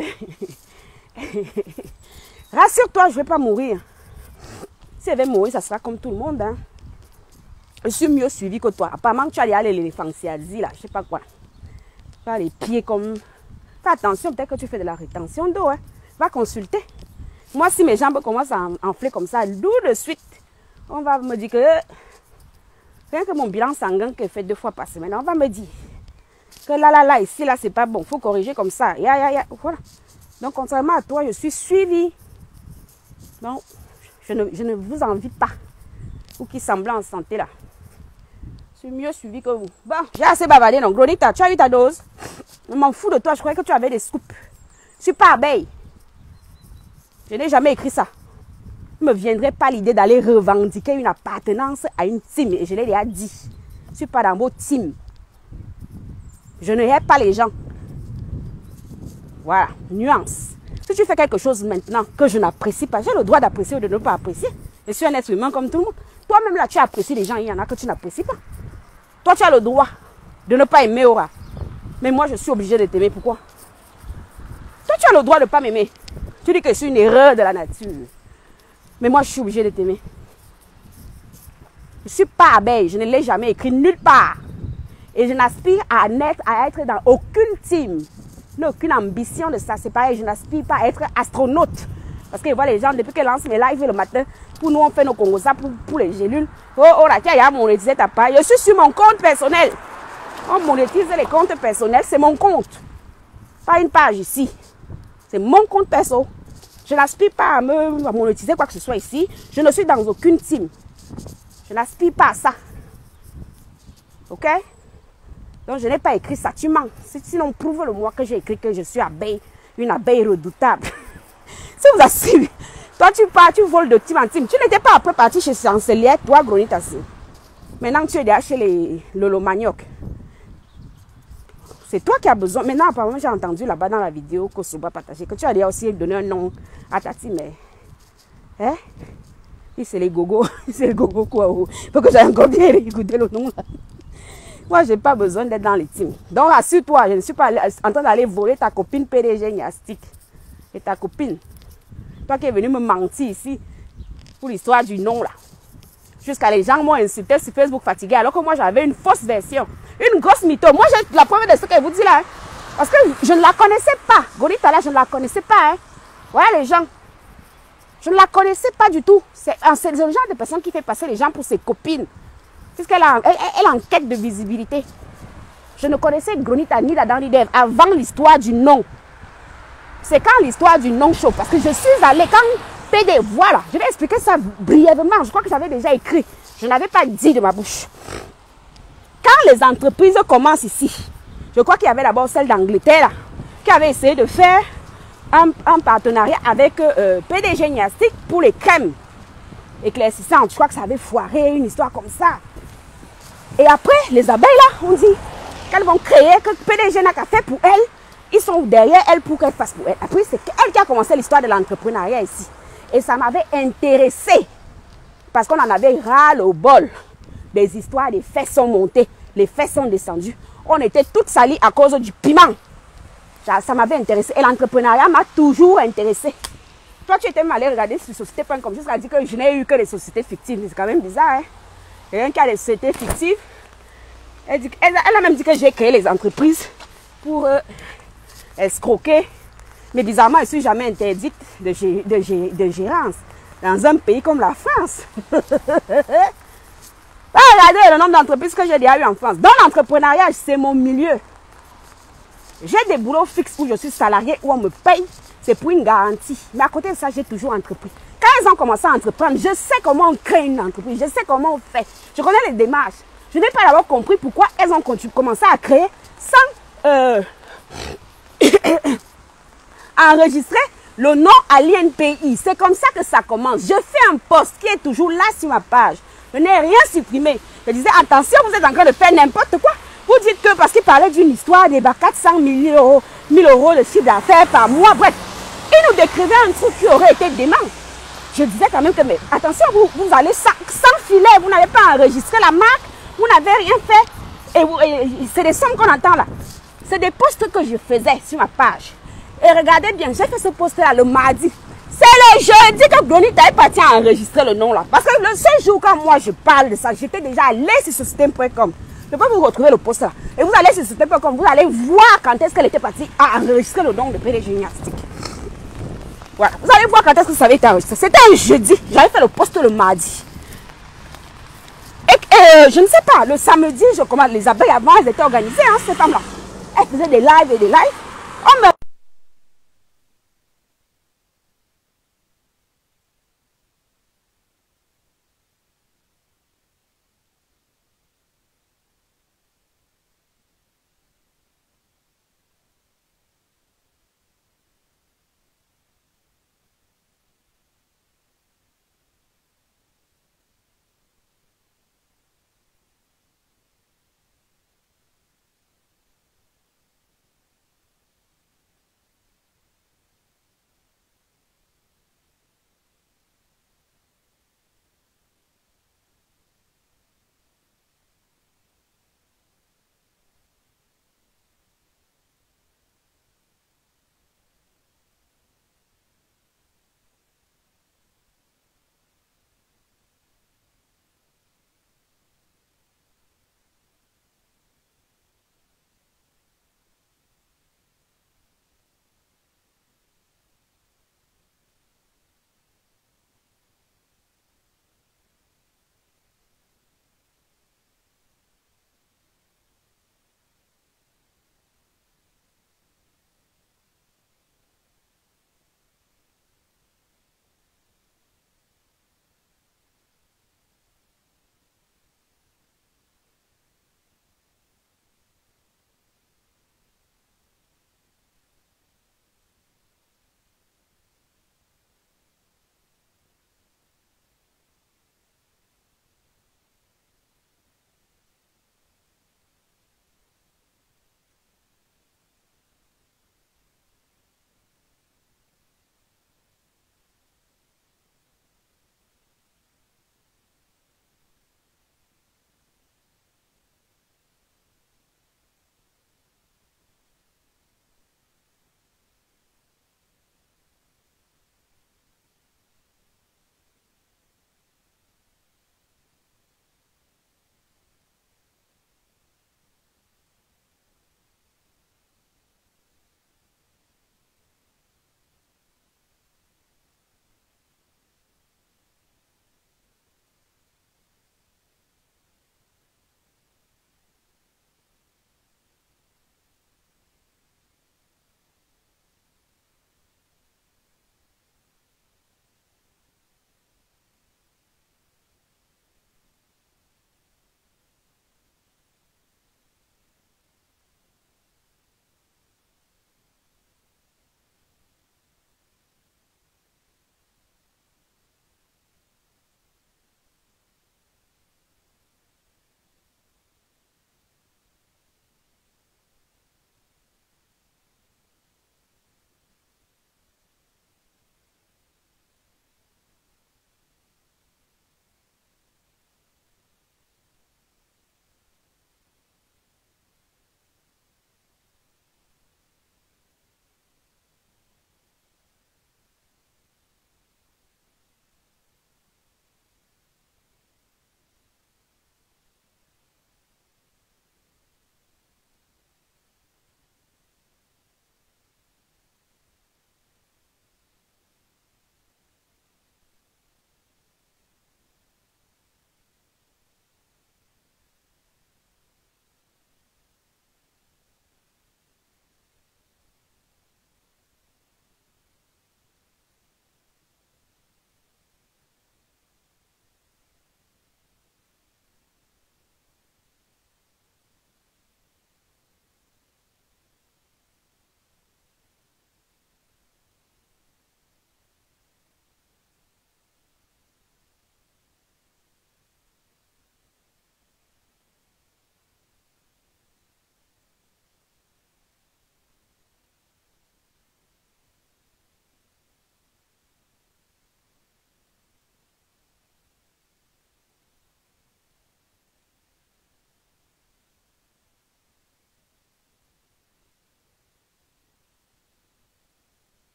Rassure-toi, je ne vais pas mourir. Si elle va mourir, ça sera comme tout le monde. Hein. Je suis mieux suivi que toi. Apparemment, tu as les l'éléphantisiasie, là. Je ne sais pas quoi. Tu as les pieds comme... Fais attention, peut-être que tu fais de la rétention d'eau. Hein. Va consulter. Moi, si mes jambes commencent à enfler comme ça, d'où de suite, on va me dire que... Rien que mon bilan sanguin que je fais 2 fois par semaine, on va me dire que là, ici, là, c'est pas bon. Il faut corriger comme ça. Voilà. Donc, contrairement à toi, je suis suivie. Donc, je ne vous envie pas. Ou qui semblent en santé, là. Je suis mieux suivi que vous. Bon, j'ai assez bavardé, donc Gronita, tu as eu ta dose. Je m'en fous de toi, je croyais que tu avais des scoops. Je suis pas abeille. Je n'ai jamais écrit ça. Il ne me viendrait pas l'idée d'aller revendiquer une appartenance à une team. Et je l'ai déjà dit. Je ne suis pas dans vos teams. Je ne hais pas les gens. Voilà, nuance. Si tu fais quelque chose maintenant que je n'apprécie pas, j'ai le droit d'apprécier ou de ne pas apprécier. Je suis un être humain comme tout le monde. Toi-même là, tu apprécies les gens, il y en a que tu n'apprécies pas. Toi, tu as le droit de ne pas aimer Aura. Mais moi, je suis obligée de t'aimer. Pourquoi? Toi, tu as le droit de ne pas m'aimer. Tu dis que je suis une erreur de la nature. Mais moi, je suis obligée de t'aimer. Je ne suis pas abeille. Je ne l'ai jamais écrit nulle part. Et je n'aspire à être dans aucune team. Je n'ai aucune ambition de ça. C'est pareil, je n'aspire pas à être astronaute. Parce que je vois les gens, depuis qu'elle lance mes lives le matin, pour nous, on fait nos congosa pour les gélules. Oh, là, tiens, il y a monétisé ta part. Je suis sur mon compte personnel. On monétise les comptes personnels, c'est mon compte. Pas une page ici. C'est mon compte perso. Je n'aspire pas à monétiser quoi que ce soit ici. Je ne suis dans aucune team. Je n'aspire pas à ça. Ok? Donc, je n'ai pas écrit ça. Tu mens. Sinon, prouve-le-moi que j'ai écrit que je suis abeille. Une abeille redoutable. Si vous assumez, toi, tu pars, tu voles de team en team. Tu n'étais pas après parti chez Chancelière, toi, Gronita. Maintenant, tu es derrière chez les Lolo Manioc. C'est toi qui as besoin. Maintenant, apparemment, j'ai entendu là-bas dans la vidéo que Soba partagé que tu as déjà aussi donné un nom à ta team. Mais, hein? C'est les gogos. C'est les gogos quoi. Il faut que j'aille encore bien écouter le nom là. Moi, je n'ai pas besoin d'être dans les teams. Donc, assure-toi, je ne suis pas en train d'aller voler ta copine PDG Niastic. Et ta copine. Toi qui es venu me mentir ici pour l'histoire du nom là. Jusqu'à les gens m'ont insulté sur Facebook fatigué alors que moi j'avais une fausse version. Une grosse mytho. Moi j'ai la preuve de ce qu'elle vous dit là. Hein. Parce que je ne la connaissais pas. Gronita là, je ne la connaissais pas. Hein. Voilà les gens. Je ne la connaissais pas du tout. C'est le genre de personne qui fait passer les gens pour ses copines. Puisqu'elle elle en quête de visibilité. Je ne connaissais Gronita ni la Dandy Dev avant l'histoire du nom. C'est quand l'histoire du nom chaud. Parce que je suis allée quand PD, voilà. Je vais expliquer ça brièvement. Je crois que j'avais déjà écrit. Je n'avais pas dit de ma bouche. Quand les entreprises commencent ici, je crois qu'il y avait d'abord celle d'Angleterre qui avait essayé de faire un partenariat avec PDG Niastic pour les crèmes éclaircissantes. Je crois que ça avait foiré, une histoire comme ça. Et après, les abeilles là, on dit qu'elles vont créer, que PDG n'a qu'à faire pour elles. Ils sont derrière elle pour qu'elle fasse pour elle. Après, c'est elle qui a commencé l'histoire de l'entrepreneuriat ici. Et ça m'avait intéressé. Parce qu'on en avait ras le bol. Des histoires, les fesses sont montées. Les fesses sont descendues. On était toutes salies à cause du piment. Ça m'avait intéressé. Et l'entrepreneuriat m'a toujours intéressé. Toi, tu étais mal allé regarder sur société.com jusqu'à dire que je n'ai eu que des sociétés fictives. C'est quand même bizarre. Hein? Quelqu'un qui a des sociétés fictives. Elle a même dit que j'ai créé les entreprises pour escroquer. Mais bizarrement, je ne suis jamais interdite de gérance dans un pays comme la France. Regardez le nombre d'entreprises que j'ai déjà eu en France. Dans l'entrepreneuriat, c'est mon milieu. J'ai des boulots fixes où je suis salarié, où on me paye. C'est pour une garantie. Mais à côté de ça, j'ai toujours entrepris. Quand elles ont commencé à entreprendre, je sais comment on crée une entreprise. Je sais comment on fait. Je connais les démarches. Je n'ai pas d'abord compris pourquoi elles ont commencé à créer sans enregistrer le nom à l'INPI. C'est comme ça que ça commence. Je fais un post qui est toujours là sur ma page. Je n'ai rien supprimé. Je disais, attention, vous êtes en train de faire n'importe quoi. Vous dites que parce qu'il parlait d'une histoire des 400 000 euros de chiffre d'affaires par mois. Bref, il nous décrivait un truc qui aurait été dément. Je disais quand même que, mais attention, vous allez sans filet, vous n'avez pas enregistré la marque, vous n'avez rien fait. Et c'est des sommes qu'on entend là. C'est des posts que je faisais sur ma page. Et regardez bien, j'ai fait ce post-là le mardi. C'est le jeudi que Gronita est partie à enregistrer le nom là. Parce que le seul jour quand moi je parle de ça, j'étais déjà allée sur ce système.com. Je peux vous retrouver le post là. Et vous allez sur ce système.com, vous allez voir quand est-ce qu'elle était partie à enregistrer le nom de PDG Niastic. Voilà, vous allez voir quand est-ce que ça avait été enregistré. C'était un jeudi, j'avais fait le post le mardi. Et je ne sais pas, le samedi, je commande les abeilles avant, elles étaient organisées, hein, ces femmes-là. Elles faisaient des lives et des lives. On me